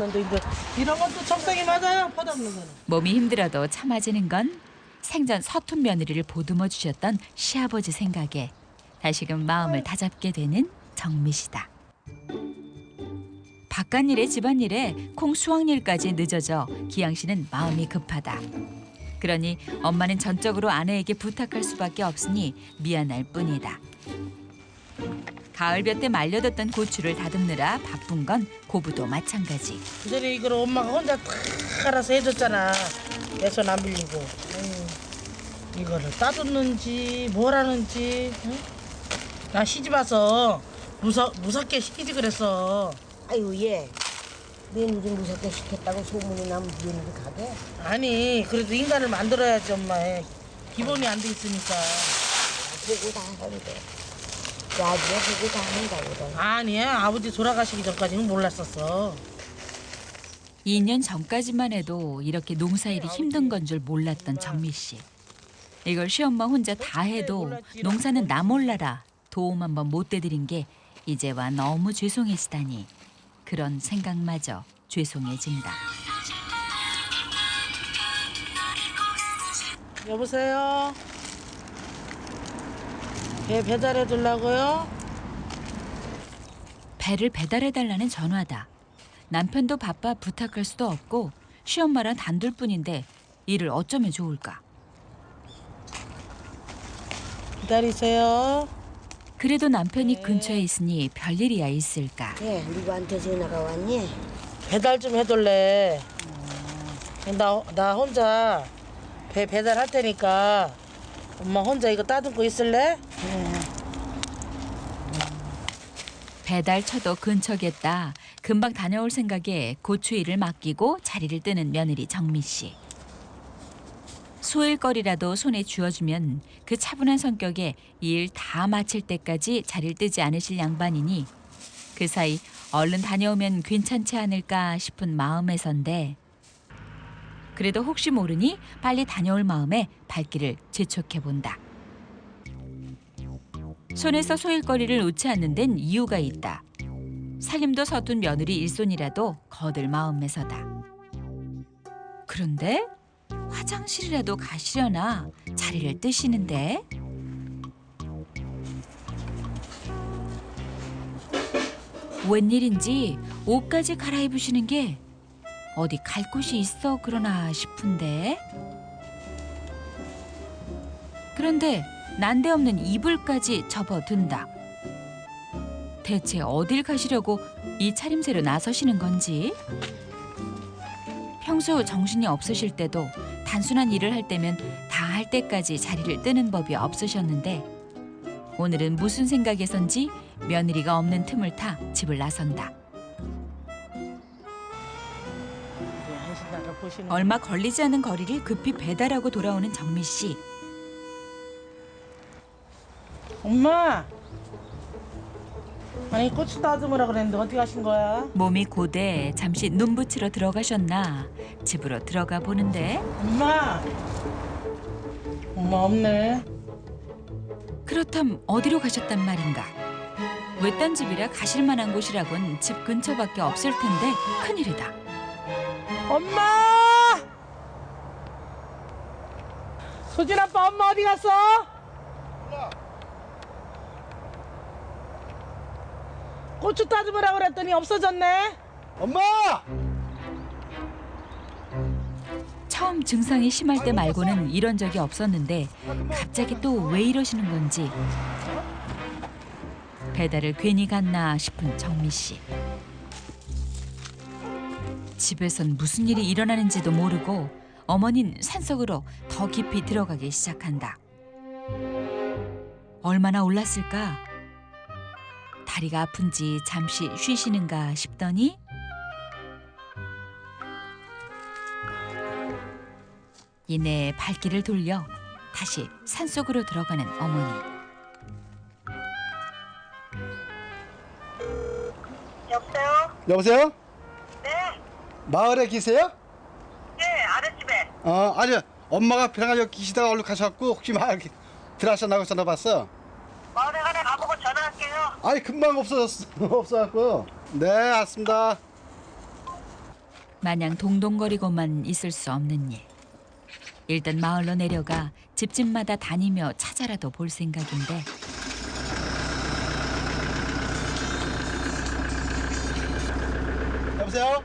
이런 것도 적당히 맞아요. 퍼담는 거는. 몸이 힘들어도 참아지는 건 생전 서툰 며느리를 보듬어 주셨던 시아버지 생각에 다시금 마음을 다잡게 되는 정미 씨다. 바깥일에 집안일에 콩 수확일까지 늦어져 기양 씨는 마음이 급하다. 그러니 엄마는 전적으로 아내에게 부탁할 수밖에 없으니 미안할 뿐이다. 가을볕에 말려뒀던 고추를 다듬느라 바쁜 건 고부도 마찬가지. 그전에 이걸 엄마가 혼자 다 알아서 해줬잖아. 내 손 안 빌리고. 이거를 따듬는지 뭘 하는지. 응? 나 시집 와서 무섭게 시키지 그랬어. 아유 얘. 며느리 무섭게 시켰다고 소문이 나면 며느리 가게? 아니 그래도 인간을 만들어야지 엄마의 기본이 안 돼 있으니까. 보고 다 하는데. 나중에 보고 다 한다고 그래. 아니야 아버지 돌아가시기 전까지는 몰랐었어. 2년 전까지만 해도 이렇게 농사일이 힘든 건 줄 몰랐던 정미 씨. 이걸 시엄마 혼자 다 해도 농사는 나 몰라라 도움 한번 못 대드린 게 이제와 너무 죄송해지다니 그런 생각마저 죄송해진다. 여보세요? 배 배달해 주려고요? 배를 배달해달라는 전화다. 남편도 바빠 부탁할 수도 없고 시엄마랑 단둘뿐인데 일을 어쩌면 좋을까. 기다리세요. 그래도 남편이 근처에 있으니 별일이야 있을까. 예, 누구한테 전화가 왔니? 배달 좀 해둘래. 나 혼자 배 배달할 테니까 엄마 혼자 이거 따듬고 있을래? 배달 처도 근처겠다. 금방 다녀올 생각에 고추 일을 맡기고 자리를 뜨는 며느리 정미 씨. 소일거리라도 손에 쥐어주면 그 차분한 성격에 일 다 마칠 때까지 자리를 뜨지 않으실 양반이니 그 사이 얼른 다녀오면 괜찮지 않을까 싶은 마음에선데 그래도 혹시 모르니 빨리 다녀올 마음에 발길을 재촉해본다. 손에서 소일거리를 놓지 않는 데는 이유가 있다. 살림도 서툰 며느리 일손이라도 거들 마음에서다. 그런데 화장실이라도 가시려나 자리를 뜨시는데 웬일인지 옷까지 갈아입으시는 게 어디 갈 곳이 있어 그러나 싶은데 그런데 난데없는 이불까지 접어든다. 대체 어딜 가시려고 이 차림새로 나서시는 건지. 평소 정신이 없으실 때도 단순한 일을 할 때면 다 할 때까지 자리를 뜨는 법이 없으셨는데 오늘은 무슨 생각에선지 며느리가 없는 틈을 타 집을 나선다. 얼마 걸리지 않은 거리를 급히 배달하고 돌아오는 정미 씨. 엄마. 아니 고추 다듬으라 그랬는데 어디 가신 거야? 몸이 고돼 잠시 눈 붙이러 들어가셨나 집으로 들어가 보는데 엄마. 엄마 없네. 그렇담 어디로 가셨단 말인가. 외딴 집이라 가실 만한 곳이라곤 집 근처밖에 없을 텐데 큰일이다. 엄마! 소진 아빠 엄마 어디 갔어? 고추 따듬으라 그랬더니 없어졌네. 엄마! 처음 증상이 심할 때 말고는 이런 적이 없었는데 갑자기 또 왜 이러시는 건지 배달을 괜히 갔나 싶은 정미 씨. 집에선 무슨 일이 일어나는지도 모르고 어머니는 산속으로 더 깊이 들어가기 시작한다. 얼마나 올랐을까? 다리가 아픈지 잠시 쉬시는가 싶더니 이내 발길을 돌려 다시 산속으로 들어가는 어머니. 여보세요? 네. 마을에 계세요? 네, 아랫집에. 아니 엄마가 벼랑 여기 계시다가 얼른 가셔갖고 혹시 막 들어가셨나고 전화 봤어. 마을에 가네 가보고 전화할게요. 아니 금방 없어졌어. 없어갖고. 네, 알았습니다. 마냥 동동거리고만 있을 수 없는 일. 일단 마을로 내려가 집집마다 다니며 찾아라도 볼 생각인데 여보세요?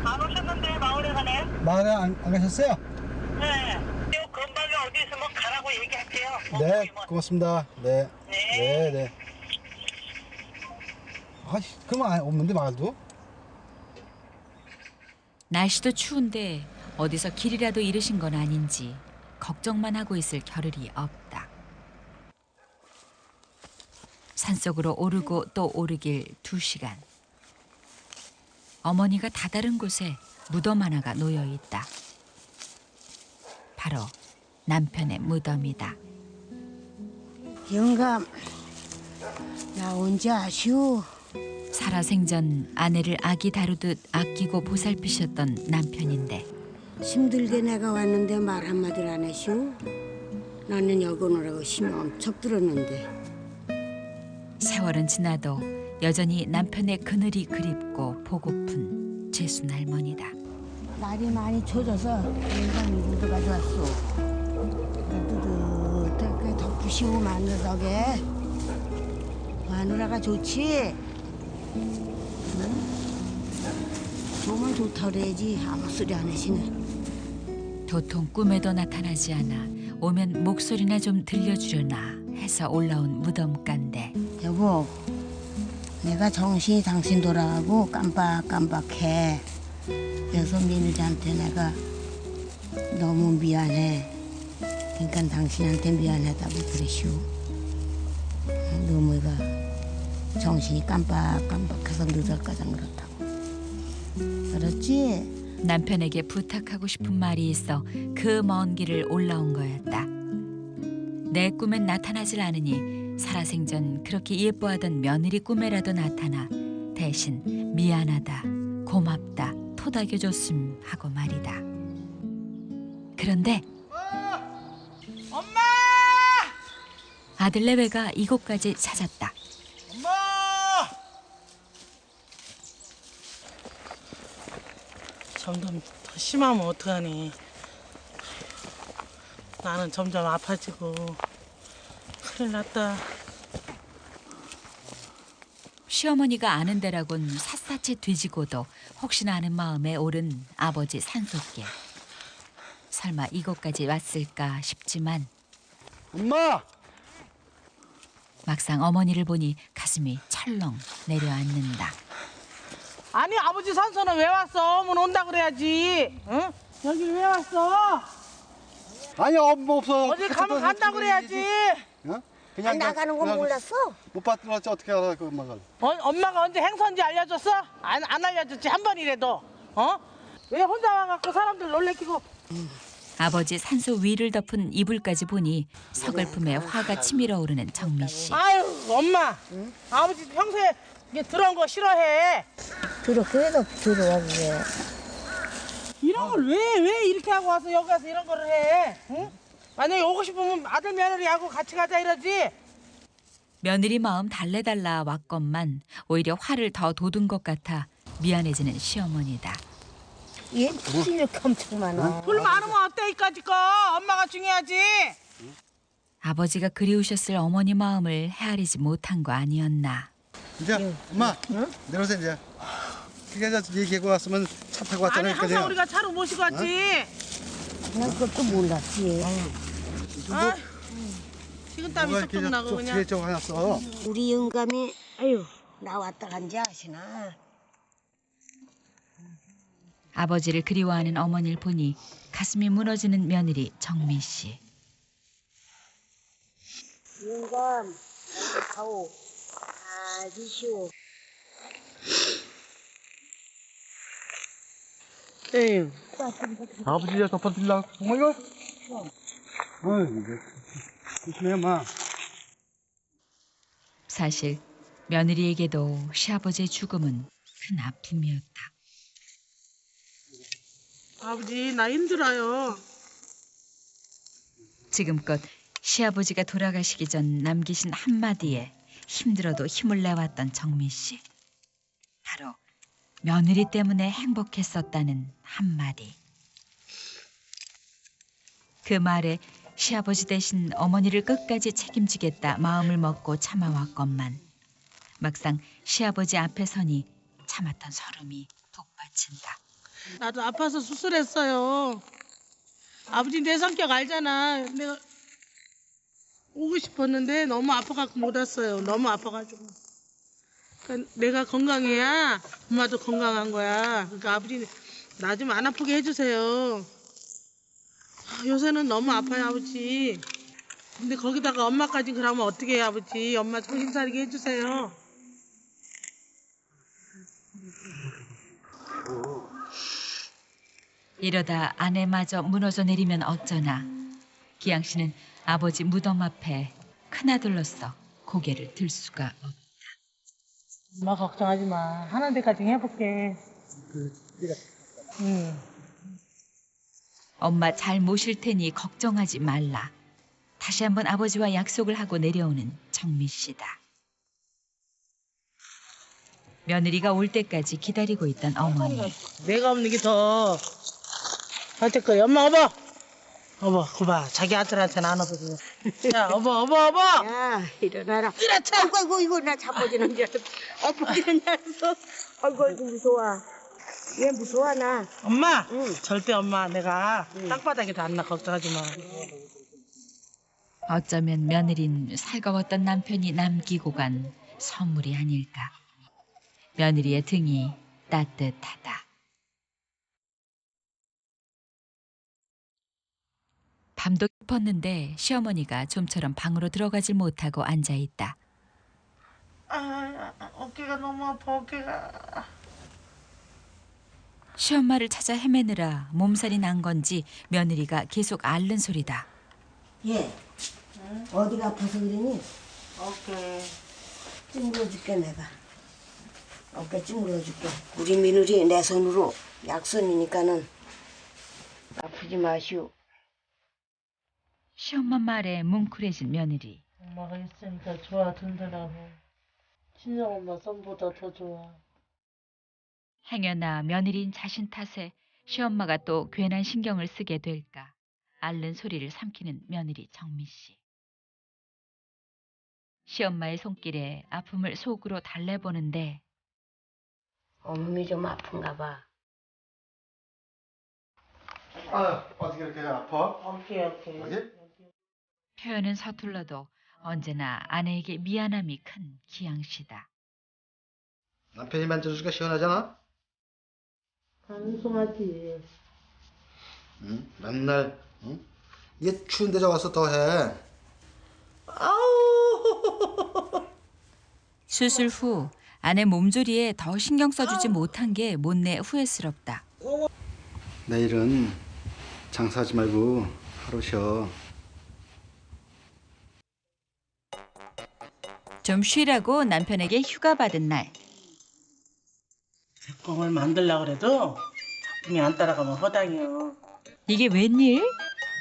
안 오셨는데 마을에 가네. 마을에 안 가셨어요? 네. 요 근방에 어디 있으면 가라고 얘기할게요. 네, 고맙습니다. 네. 네. 네. 아, 그만 없는데 마을도? 날씨도 추운데 어디서 길이라도 잃으신 건 아닌지 걱정만 하고 있을 겨를이 없다. 산속으로 오르고 또 오르길 2시간. 어머니가 다다른 곳에 무덤 하나가 놓여 있다. 바로 남편의 무덤이다. 영감, 나 언제 아쉬워? 살아생전 아내를 아기 다루듯 아끼고 보살피셨던 남편인데 힘들게 내가 왔는데 말 한마디를 안 하시오? 나는 여기 오느라고 힘이 엄청 들었는데. 세월은 지나도 여전히 남편의 그늘이 그립고 보고픈 재순 할머니다. 날이 많이 추워져서 영감이 물도 가져왔어. 뜨뜻하게 덮으시고 마늘 덕에 마누라가 좋지? 응? 좋으면 좋다 그래야지 아무 소리 안 하시네. 도통 꿈에도 나타나지 않아 오면 목소리나 좀 들려주려나 해서 올라온 무덤가인데 여보, 내가 정신이 당신 돌아가고 깜빡깜빡해. 그래서 며느리한테 내가 너무 미안해. 그러니까 당신한테 미안하다고 그러시오. 너무가 정신이 깜빡깜빡해서 늦을까장 그렇다고. 그렇지? 남편에게 부탁하고 싶은 말이 있어 그 먼 길을 올라온 거였다. 내 꿈엔 나타나질 않으니 살아생전 그렇게 예뻐하던 며느리 꿈에라도 나타나 대신 미안하다, 고맙다, 토닥여줬음 하고 말이다. 그런데 엄마! 아들 내외가 이곳까지 찾았다. 엄마! 점점 더 심하면 어떡하니. 나는 점점 아파지고 큰일 났다. 시어머니가 아는 데라곤 샅샅이 뒤지고도 혹시나 하는 마음에 오른 아버지 산속길. 설마 이곳까지 왔을까 싶지만 엄마! 막상 어머니를 보니 가슴이 철렁 내려앉는다. 아니 아버지 산소는 왜 왔어? 어머니 온다 그래야지. 응? 여길 왜 왔어? 아니 엄마 없어. 어디 가면 간다 그래야지. 어? 안 나가는 건 몰랐어? 못 봤더니 어떻게 알아 그 엄마가. 엄마가 언제 행선지 알려줬어? 안 알려줬지 한 번이라도. 어? 왜 혼자 와갖고 사람들 놀래키고. 아버지 산소 위를 덮은 이불까지 보니 서글픔에 화가 치밀어 오르는 정미 씨. 아유 엄마. 아버지 평소에 이게 들어온 거 싫어해. 그래도 들어와 그래. 이런 걸 왜 이렇게 하고 와서 여기 와서 이런 거를 해? 응? 만약에 오고 싶으면 아들 며느리하고 같이 가자 이러지. 며느리 마음 달래달라 왔건만 오히려 화를 더 돋은 것 같아 미안해지는 시어머니다. 얘 무슨 이렇게 엄청 많아? 불 많으면 어때 이까짓 거. 엄마가 중요하지. 아버지가 그리우셨을 어머니 마음을 헤아리지 못한 거 아니었나. 이제 엄마 내려오세요 이제. 그게 얘기하고 왔으면 차 타고 왔잖아요. 아니 항상 우리가 차로 모시고 왔지. 난 그것도 몰랐지. 아, 식은땀이 뭐가 이렇게 쏙쏙 나고 그냥. 저거 해놨어. 우리 영감이 아유 나왔다 간지 아시나? 아버지를 그리워하는 어머니를 보니 가슴이 무너지는 며느리 정미 씨. 영감, 가오, 아주시오. 에휴. 아버지가 덮어드리려고 정말요? 어이, 조심해, 마. 사실 며느리에게도 시아버지의 죽음은 큰 아픔이었다. 아버지, 나 힘들어요. 지금껏 시아버지가 돌아가시기 전 남기신 한마디에 힘들어도 힘을 내왔던 정미 씨. 바로 며느리 때문에 행복했었다는 한마디. 그 말에 시아버지 대신 어머니를 끝까지 책임지겠다 마음을 먹고 참아왔건만 막상 시아버지 앞에 서니 참았던 설움이 북받친다. 나도 아파서 수술했어요. 아버지 내 성격 알잖아. 내가 오고 싶었는데 너무 아파갖고 못 왔어요. 너무 아파가지고. 그러니까 내가 건강해야 엄마도 건강한 거야. 그러니까 아버지 나 좀 안 아프게 해주세요. 요새는 너무 아파요, 아버지. 근데 거기다가 엄마까지 그러면 어떻게 해요, 아버지. 엄마 정신 차리게 해주세요. 이러다 아내마저 무너져 내리면 어쩌나. 기양 씨는 아버지 무덤 앞에 큰아들로서 고개를 들 수가 없다. 엄마 걱정하지 마. 하는 데까지 해볼게. 엄마 잘 모실 테니 걱정하지 말라. 다시 한번 아버지와 약속을 하고 내려오는 정미 씨다. 며느리가 올 때까지 기다리고 있던 어머니. 내가 없는 게 더 어쩔 거야. 엄마 어버 그봐 자기 아들한테는 안 어버지. 자 어버 야 일어나라. 이렇게 아이고 이거 나 잡아지는 줄 알았어. 잡아지는 줄 알았어. 아이고 무서워. 얘 무서워 나. 엄마 응. 절대 엄마 내가 땅바닥에도 안 나 걱정하지 마. 어쩌면 며느린 살가웠던 남편이 남기고 간 선물이 아닐까. 며느리의 등이 따뜻하다. 밤도 깊었는데 시어머니가 좀처럼 방으로 들어가질 못하고 앉아있다. 아 어깨가 너무 아파 어깨가. 시엄마를 찾아 헤매느라 몸살이 난 건지 며느리가 계속 앓는 소리다. 얘 어디가 아파서 그러니? 어깨. 찡그러줄게 내가. 어깨 찡그러줄게. 우리 며느리 내 손으로 약손이니까는 아프지 마시오. 시엄마 말에 뭉클해진 며느리. 엄마가 있으니까 좋아 든든하고 친정엄마 손보다 더 좋아. 행여나 며느리인 자신 탓에 시엄마가 또 괜한 신경을 쓰게 될까 앓는 소리를 삼키는 며느리 정미 씨. 시엄마의 손길에 아픔을 속으로 달래보는데 어머니 좀 아픈가 봐. 아유, 어떻게 이렇게 아파? 어깨. 어디? 표현은 서툴러도 언제나 아내에게 미안함이 큰 기양 씨다. 남편이 만져주니까 시원하잖아? 방송하지. 응? 맨날, 응? 이게 추운 데서 와서 더 해. 아우. 수술 후 아내 몸조리에 더 신경 써주지 못한 게 못내 후회스럽다. 내일은 장사하지 말고 하루 쉬어. 좀 쉬라고 남편에게 휴가 받은 날. 백공을 만들려고 그래도 작품이 안 따라가면 허당이요. 이게 웬일?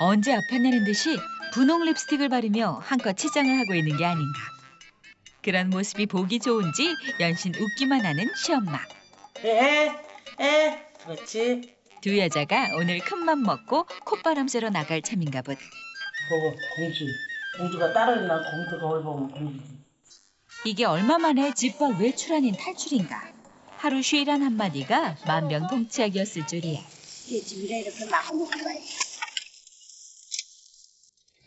언제 아팠냐는 듯이 분홍 립스틱을 바르며 한껏 치장을 하고 있는 게 아닌가. 그런 모습이 보기 좋은지 연신 웃기만 하는 시엄마. 그렇지. 두 여자가 오늘 큰맘 먹고 콧바람 쐬러 나갈 참인가 보다. 보고 공주가 따로 있나 공주 거울 보면 공주지. 이게 얼마 만에 집밖 외출 아닌 탈출인가. 하루 쉬란 한마디가 만병통치약이었을 줄이야. 이 집이라 이렇게 막 먹어야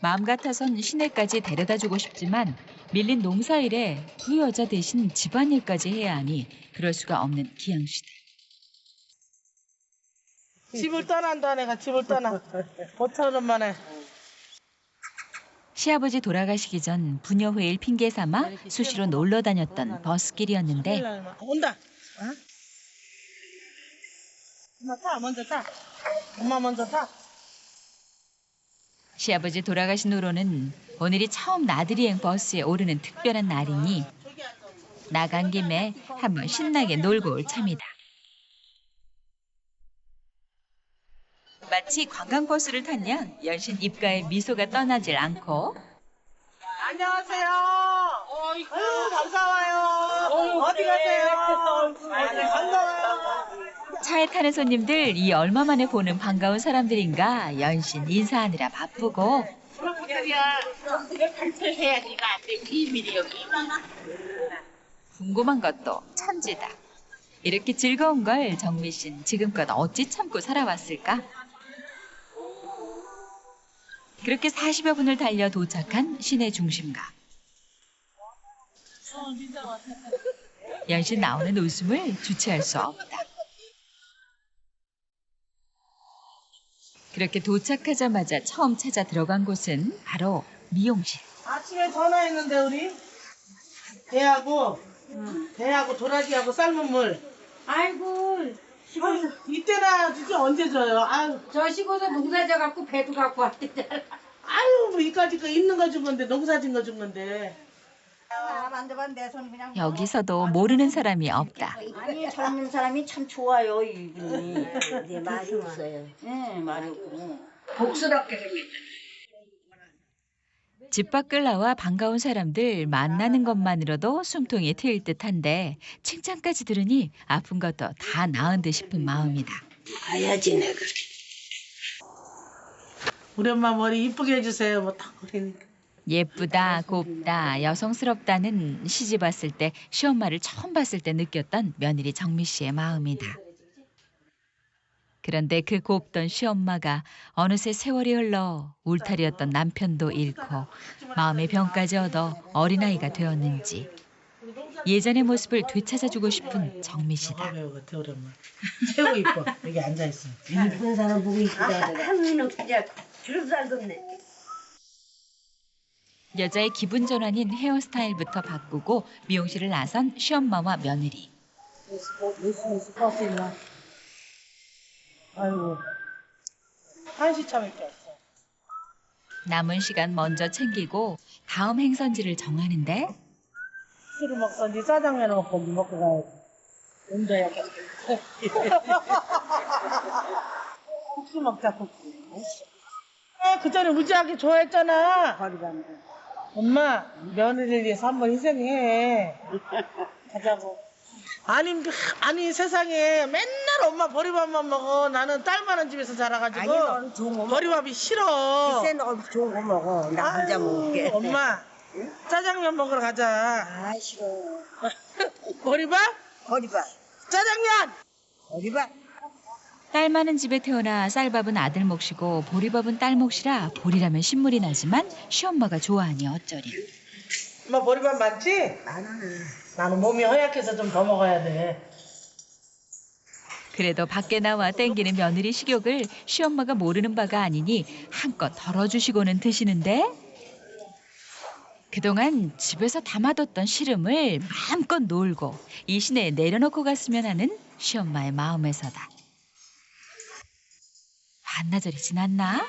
마음 같아선 시내까지 데려다주고 싶지만 밀린 농사일에 두 여자 대신 집안일까지 해야 하니 그럴 수가 없는 기양 씨다. 집을 떠난다 내가 집을 떠나. 5천 원 만에. 시아버지 돌아가시기 전 부녀 회일 핑계 삼아 수시로 놀러 다녔던 버스길이었는데 온다. 어? 엄마 타 먼저 타. 엄마 먼저 타. 시아버지 돌아가신 후로는 오늘이 처음 나들이행 버스에 오르는 특별한 날이니 나간 김에 한번 신나게 놀고 올 참이다. 마치 관광버스를 탔냐 연신 입가에 미소가 떠나질 않고 안녕하세요. 아유 반가워요. 어디 가세요? 반가워요. 차에 타는 손님들 이 얼마 만에 보는 반가운 사람들인가 연신 인사하느라 바쁘고 궁금한 것도 천지다. 이렇게 즐거운 걸 정미 씨는 지금껏 어찌 참고 살아왔을까? 그렇게 40여 분을 달려 도착한 시내 중심가. 연신 나오는 웃음을 주체할 수 없다. 그렇게 도착하자마자 처음 찾아 들어간 곳은 바로 미용실. 아침에 전화했는데 우리 배하고 도라지하고 삶은 물. 아이고 이때나 진짜 언제 줘요? 아유, 저 시골에서 농사져 갖고 배도 갖고 왔대잖아. 아유 뭐 이까짓 거 있는 거 준 건데 농사진 거 준 건데. 여기서도 모르는 사람이 없다. 아니 젊은 사람이 참 좋아요 이분이. 네 말이 없어요. 응 말이 없고. 복스럽게 생겼죠. 집 밖을 나와 반가운 사람들 만나는 것만으로도 숨통이 트일 듯한데 칭찬까지 들으니 아픈 것도 다 나은 듯 싶은 마음이다. 봐야지 내가. 우리 엄마 머리 이쁘게 해주세요. 뭐 딱 그러니까. 예쁘다, 곱다, 여성스럽다는 시집 왔을 때 시엄마를 처음 봤을 때 느꼈던 며느리 정미 씨의 마음이다. 그런데 그 곱던 시엄마가 어느새 세월이 흘러 울타리였던 남편도 잃고 마음의 병까지 얻어 어린아이가 되었는지 예전의 모습을 되찾아주고 싶은 정미 씨다. 배우 같아 우리 엄마. 최고 이뻐. 여기 앉아 있어. 이쁜 사람 보고 이쁘다. 하늘은 진짜 주름 살겠네. 여자의 기분 전환인 헤어스타일부터 바꾸고 미용실을 나선 시엄마와 며느리. 아이고. 1시 차밖에 없어. 남은 시간 먼저 챙기고 다음 행선지를 정하는데 술을 먹던지 짜장면을 먹던지 먹고 가야지. 혼자 약간. 국수 먹자 국수. 그 전에 무지하게 좋아했잖아. 엄마 며느리를 위해서 한번 희생해. 가자고. 아니 세상에 맨날 엄마 보리밥만 먹어. 나는 딸 많은 집에서 자라가지고 아니 너는 좋은 거 먹어. 보리밥이 싫어. 글쎄 너 좋은 거 먹어. 나 혼자 먹을게. 엄마 짜장면 먹으러 가자. 아 싫어. 보리밥? 거리봐. 짜장면! 거리봐. 딸 많은 집에 태어나 쌀밥은 아들 몫이고 보리밥은 딸 몫이라 보리라면 신물이 나지만 시엄마가 좋아하니 어쩌리. 엄마 보리밥 많지? 나는 몸이 허약해서 좀 더 먹어야 돼. 그래도 밖에 나와 땡기는 며느리 식욕을 시엄마가 모르는 바가 아니니 한껏 덜어주시고는 드시는데 그동안 집에서 담아뒀던 시름을 마음껏 놀고 이 시내에 내려놓고 갔으면 하는 시엄마의 마음에서다. 반나절이 지났나?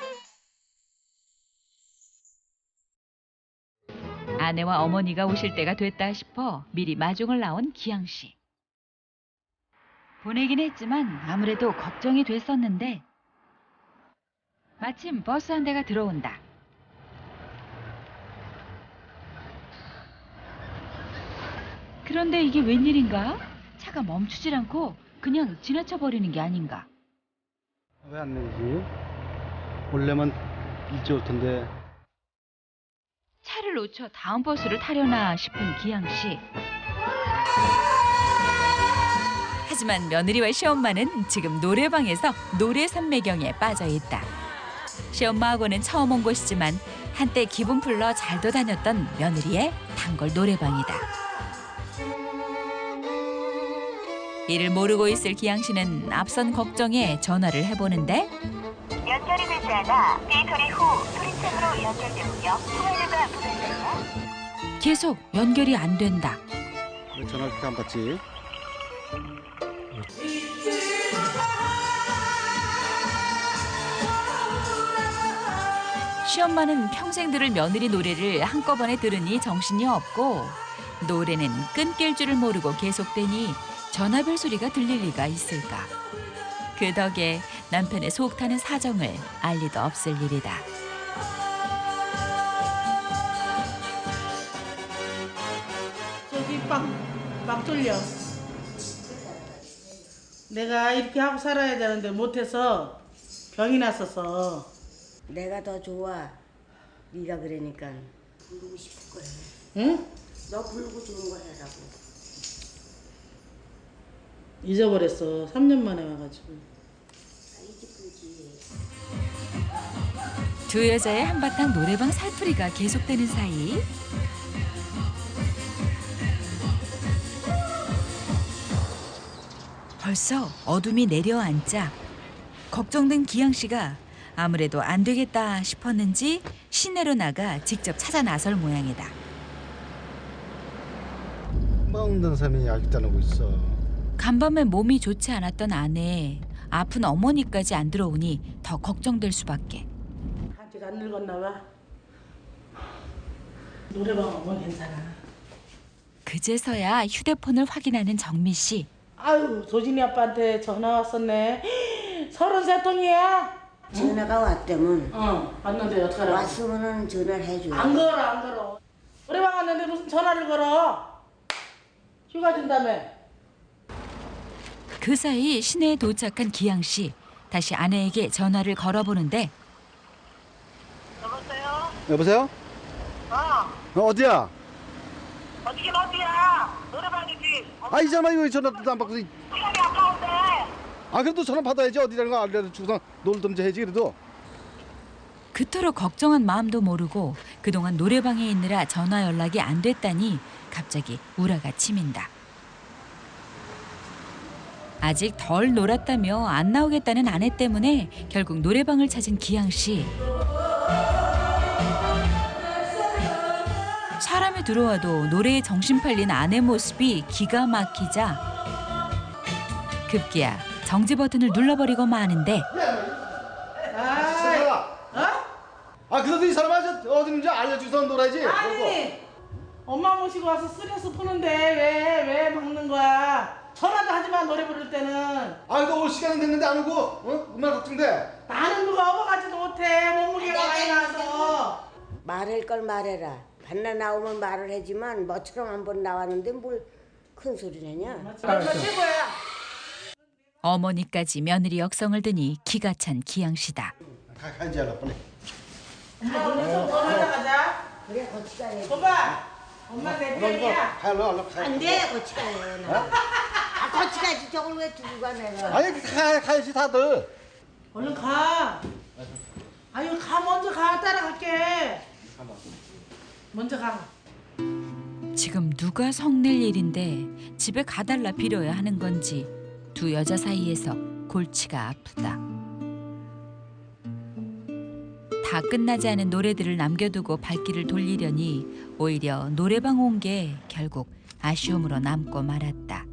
아내와 어머니가 오실 때가 됐다 싶어 미리 마중을 나온 기양 씨. 보내긴 했지만 아무래도 걱정이 됐었는데 마침 버스 한 대가 들어온다. 그런데 이게 웬일인가? 차가 멈추질 않고 그냥 지나쳐버리는 게 아닌가. 왜 안 내리지? 원래만 일찍 올 텐데. 차를 놓쳐 다음 버스를 타려나 싶은 기양 씨. 하지만 며느리와 시엄마는 지금 노래방에서 노래 산매경에 빠져 있다. 시엄마하고는 처음 온 곳이지만 한때 기분 풀러 잘도 다녔던 며느리의 단골 노래방이다. 이를 모르고 있을 기양 씨는 앞선 걱정에 전화를 해보는데 연결이 되지 않아 삐 소리 후 소리창으로 연결되며 통화료가 부과됩니다. 계속 연결이 안 된다. 왜 전화 그렇게 안 받지? 시엄마는 평생 들을 며느리 노래를 한꺼번에 들으니 정신이 없고 노래는 끊길 줄을 모르고 계속되니 전화벨 소리가 들릴 리가 있을까. 그 덕에 남편의 속 타는 사정을 알 리도 없을 일이다. 저기 막 돌려. 내가 이렇게 하고 살아야 되는데 못해서 병이 났었어. 내가 더 좋아. 네가 그러니까 부르고 싶을 거야. 응? 너 부르고 좋은 거 해라고. 잊어버렸어. 3년 만에 와가지고. 두 여자의 한바탕 노래방 살풀이가 계속되는 사이 벌써 어둠이 내려앉자 걱정된 기양 씨가 아무래도 안 되겠다 싶었는지 시내로 나가 직접 찾아 나설 모양이다. 먹는 사람이 약 따르고 있어. 간밤에 몸이 좋지 않았던 아내, 아픈 어머니까지 안 들어오니 더 걱정될 수밖에. 아직 안 늙었나 봐. 노래방 오면 괜찮아. 그제서야 휴대폰을 확인하는 정미 씨. 아유, 도진이 아빠한테 전화 왔었네. 33통이야? 전화가 왔다면 왔는데 어떡하라고. 왔으면은 전화를 해줘. 안 걸어. 노래방 왔는데 무슨 전화를 걸어. 휴가 준다며. 그 사이 시내에 도착한 기양 씨. 다시 아내에게 전화를 걸어보는데 여보세요? 여보세요? 어디야? 어디긴 어디야? 노래방이지. 아 이잖아 이거 전화도 안 받고. 시간이 아까운데. 아 그래도 전화 받아야지. 어디라는 거 알려주고서 놀던지 해야지 그래도. 그토록 걱정한 마음도 모르고 그동안 노래방에 있느라 전화 연락이 안 됐다니 갑자기 우라가 치민다. 아직 덜 놀았다며 안 나오겠다는 아내 때문에 결국 노래방을 찾은 기양 씨. 사람이 들어와도 노래에 정신 팔린 아내 모습이 기가 막히자 급기야 정지 버튼을 눌러버리고 마는데 아 그래도 이 사람 어디 있는지 알려주고서 놀아야지. 아니, 엄마 모시고 와서 스트레스 푸는데 왜 막는 거야? 전화도 하지 마, 노래 부를 때는. 아 이거 올 시간은 됐는데 안 오고 얼마나 걱정돼. 나는 누가 업어가지도 못해. 몸무게가 많이 나서. 말할 걸 말해라. 반나 나오면 말을 하지만 뭐처럼 한번 나왔는데 뭘 큰 소리 내냐? 얼마 최고야. 어머니까지 며느리 역성을 드니 기가 찬 기양 씨다. 가야지 알아 빨리. 엄마 오늘 좀 더 나가자. 그래 같이 가야지. 오빠, 엄마 내 편이야. 가요 얼른 가. 안돼 같이 가요. 아 같이 가지. 저걸 왜 두고 가 내가? 아니 가야지 다들. 얼른 가. 아유, 가 먼저 가. 따라갈게. 먼저 가. 지금 누가 성낼 일인데 집에 가달라 빌어야 하는 건지 두 여자 사이에서 골치가 아프다. 다 끝나지 않은 노래들을 남겨두고 발길을 돌리려니 오히려 노래방 온 게 결국 아쉬움으로 남고 말았다.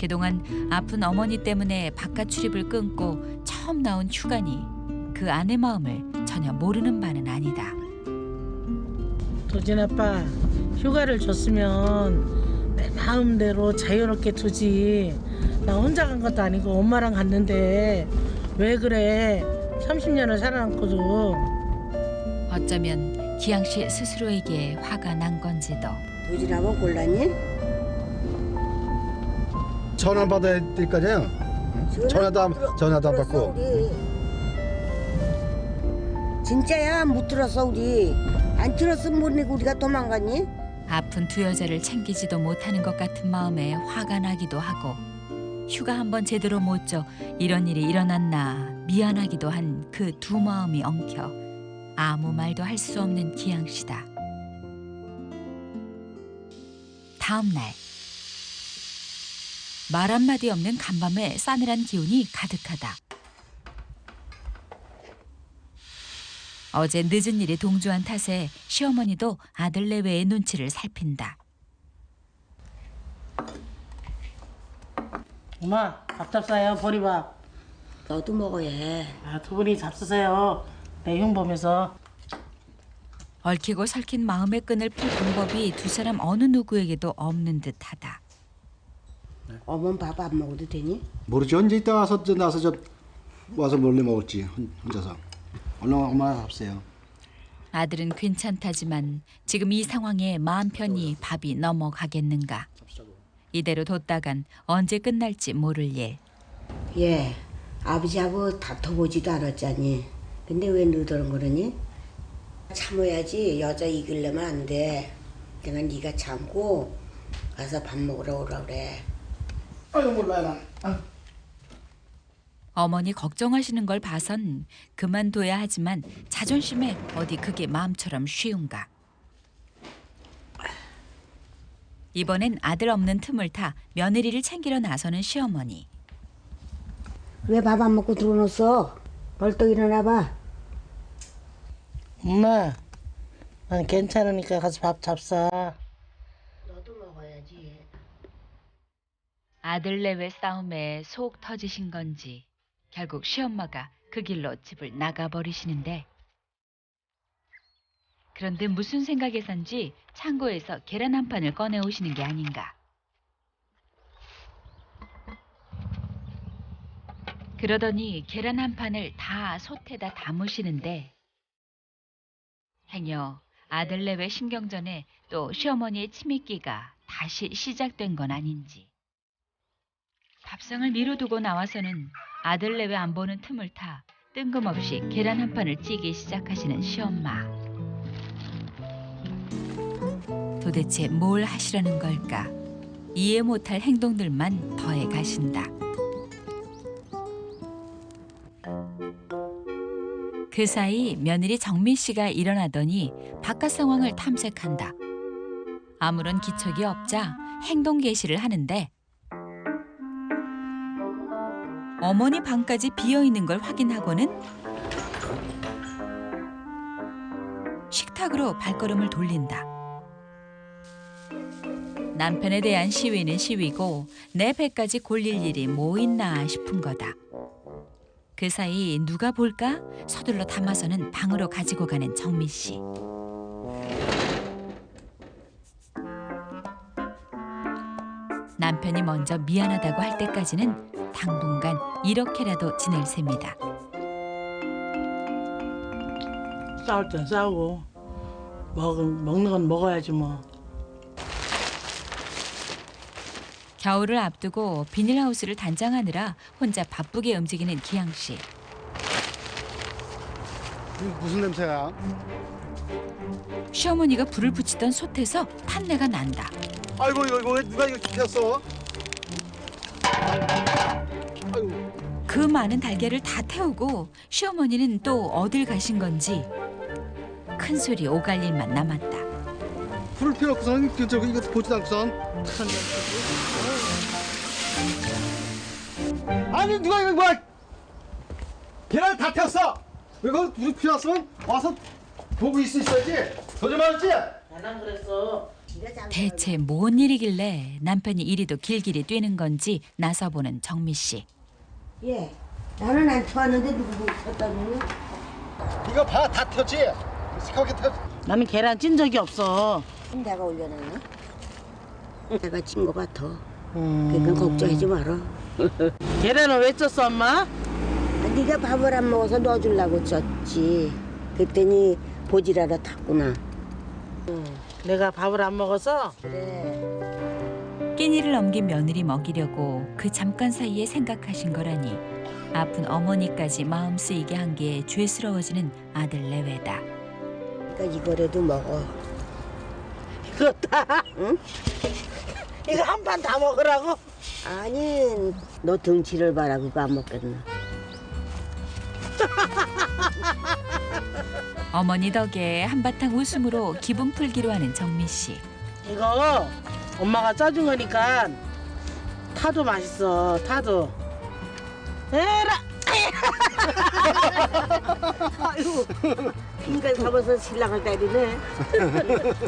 그동안 아픈 어머니 때문에 바깥 출입을 끊고 처음 나온 휴가니 그 아내 마음을 전혀 모르는 바는 아니다. 도진 아빠, 휴가를 줬으면 내 마음대로 자유롭게 두지. 나 혼자 간 것도 아니고 엄마랑 갔는데 왜 그래? 30년을 살아남고도. 어쩌면 기양 씨 스스로에게 화가 난 건지도. 도진하고 골랐니? 전화 받아야 될 거 아니야. 전화도 안 받고. 우리. 진짜야 못 들었어 우리. 안 들었으면 못 내고 우리가 도망갔니? 아픈 두 여자를 챙기지도 못하는 것 같은 마음에 화가 나기도 하고 휴가 한번 제대로 못 줘 이런 일이 일어났나 미안하기도 한 그 두 마음이 엉켜 아무 말도 할 수 없는 기양 씨다. 다음 날 말 한마디 없는 간밤에 싸늘한 기운이 가득하다. 어제 늦은 일이 동조한 탓에 시어머니도 아들 내외의 눈치를 살핀다. 엄마 밥 잡사요 보리밥. 너도 먹어야 해. 두 분이 잡수세요. 내 흉 보면서. 얽히고 설킨 마음의 끈을 풀 방법이 두 사람 어느 누구에게도 없는 듯하다. 어머니 밥 안 먹어도 되니? 모르죠. 이제 이따 와서 와서 몰래 먹을지 혼자서. 얼른 엄마 잡세요. 아들은 괜찮다지만 지금 이 상황에 마음 편히 밥이 넘어가겠는가. 이대로 뒀다간 언제 끝날지 모를 일. 예, 아버지하고 다퉈보지도 않았잖니. 근데 왜 너더러 그러니? 참아야지. 여자 이기려면 안 돼. 그냥 네가 참고 가서 밥 먹으러 오라 그래. 아유 몰라요 난. 어머니 걱정하시는 걸 봐선 그만둬야 하지만 자존심에 어디 그게 마음처럼 쉬운가. 이번엔 아들 없는 틈을 타 며느리를 챙기러 나서는 시어머니. 왜 밥 안 먹고 들어놓았어? 벌떡 일어나봐. 엄마 난 괜찮으니까 가서 밥 잡사. 너도 먹어야지. 아들 내외 싸움에 속 터지신 건지 결국 시엄마가 그 길로 집을 나가버리시는데, 그런데 무슨 생각에선지 창고에서 계란 한 판을 꺼내오시는 게 아닌가. 그러더니 계란 한 판을 다 솥에다 담으시는데, 행여 아들 내외 신경전에 또 시어머니의 치밀기가 다시 시작된 건 아닌지. 밥상을 미루두고 나와서는 아들 내외 안 보는 틈을 타 뜬금없이 계란 한 판을 찌기 시작하시는 시엄마. 도대체 뭘 하시려는 걸까? 이해 못할 행동들만 더해 가신다. 그 사이 며느리 정민 씨가 일어나더니 바깥 상황을 탐색한다. 아무런 기척이 없자 행동 개시를 하는데, 어머니 방까지 비어있는 걸 확인하고는 식탁으로 발걸음을 돌린다. 남편에 대한 시위는 시위고 내 배까지 골릴 일이 뭐 있나 싶은 거다. 그 사이 누가 볼까 서둘러 담아서는 방으로 가지고 가는 정민 씨. 남편이 먼저 미안하다고 할 때까지는 당분간 이렇게라도 지낼 셈이다. 싸울 땐 싸우고 먹는 건 먹어야지 뭐. 겨울을 앞두고 비닐하우스를 단장하느라 혼자 바쁘게 움직이는 기양 씨. 이게 무슨 냄새야? 시어머니가 불을 붙이던 솥에서 탄내가 난다. 아이고 이거 왜 누가 이거 켰어? 아이고. 그 많은 달걀을 다 태우고 시어머니는 또 어딜 가신 건지 큰 소리 오갈 일만 남았다. 불을 피워놓고선 저거 이거 보지도 않고선. 아니 누가 이거 뭐야? 계란 다 태웠어. 이거 불을 피웠으면 와서 보고 있어야지. 도저히 말했지? 난 그랬어. 대체 뭔 일이길래 남편이 이리도 길길이 뛰는 건지 나서보는 정미 씨. 예, 나는 안 좋아하는데 누구 쳤다니? 이거 봐, 다 튀었지? 새까맣게 튀었. 나는 계란 찐 적이 없어. 내가 올려놨나? 내가 찐 거 같아. 그러니까 걱정하지 마라. 계란을 왜 쪘어 엄마? 네가 밥을 안 먹어서 넣어주려고 쪘지. 그랬더니 보지라러 탔구나. 내가 밥을 안 먹어서? 그래. 끼니를 넘긴 며느리 먹이려고 그 잠깐 사이에 생각하신 거라니 아픈 어머니까지 마음 쓰이게 한 게 죄스러워지는 아들 내외다. 그러니까 이거라도 먹어. 이거 다? 응? 이거 한 판 다 먹으라고? 아니, 너 등치를 봐라. 그거 안 먹겠나? 어머니 덕에 한바탕 웃음으로 기분 풀기로 하는 정미 씨. 이거 엄마가 짜준 거니까 타도 맛있어. 타도. 에라. 아이고 핑계 잡아서 신랑을 때리네.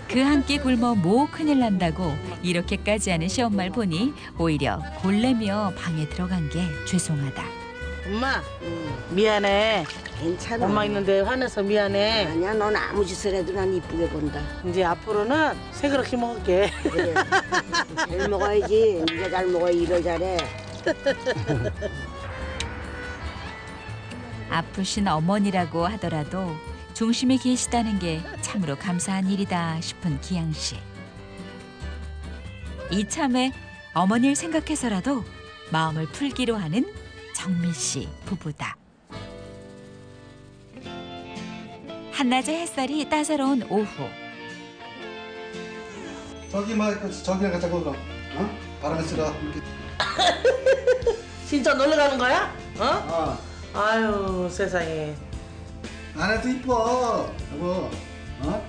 그 한 끼 굶어 뭐 큰일 난다고 이렇게까지 하는 시엄마를 보니 오히려 골래며 방에 들어간 게 죄송하다. 엄마 미안해. 괜찮아. 엄마 있는데 화내서 미안해. 아니야, 넌 아무 짓을 해도 난 이쁘게 본다. 이제 앞으로는 세 그릇씩 먹을게. 그래. 잘 먹어야지. 네가 잘 먹어야 일을 잘해. 아프신 어머니라고 하더라도 중심에 계시다는 게 참으로 감사한 일이다 싶은 기양 씨. 이참에 어머니를 생각해서라도 마음을 풀기로 하는 정미 씨 부부다. 한낮의 햇살이 따사로운 오후. 저기랑 가자고 그럼. 어? 바람에 쓸어. 이렇게. 진짜 놀러 가는 거야? 어? 아, 아유 세상에. 안에도 이뻐. 여보. 어?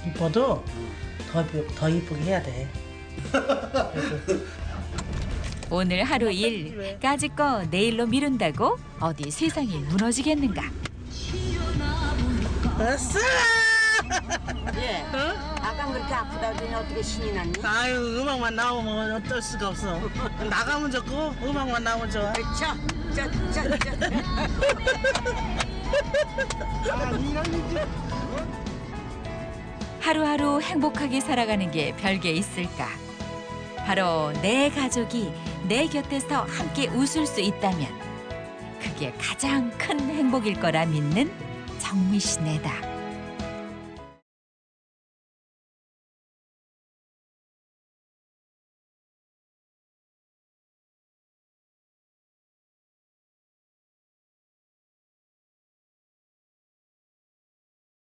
이뻐도 더 이쁘게 해야 돼. 오늘 하루 일 까짓 거 내일로 미룬다고 어디 세상이 무너지겠는가. 아싸! 예. 아까 그렇게 아프다 그러니 어떻게 신이 났니? 아유 음악만 나오면 어쩔 수가 없어. 나가면 좋고 음악만 나오면 좋아. 자. 하루하루 행복하게 살아가는 게 별게 있을까. 바로 내 가족이 내 곁에서 함께 웃을 수 있다면 그게 가장 큰 행복일 거라 믿는 정미 씨네다.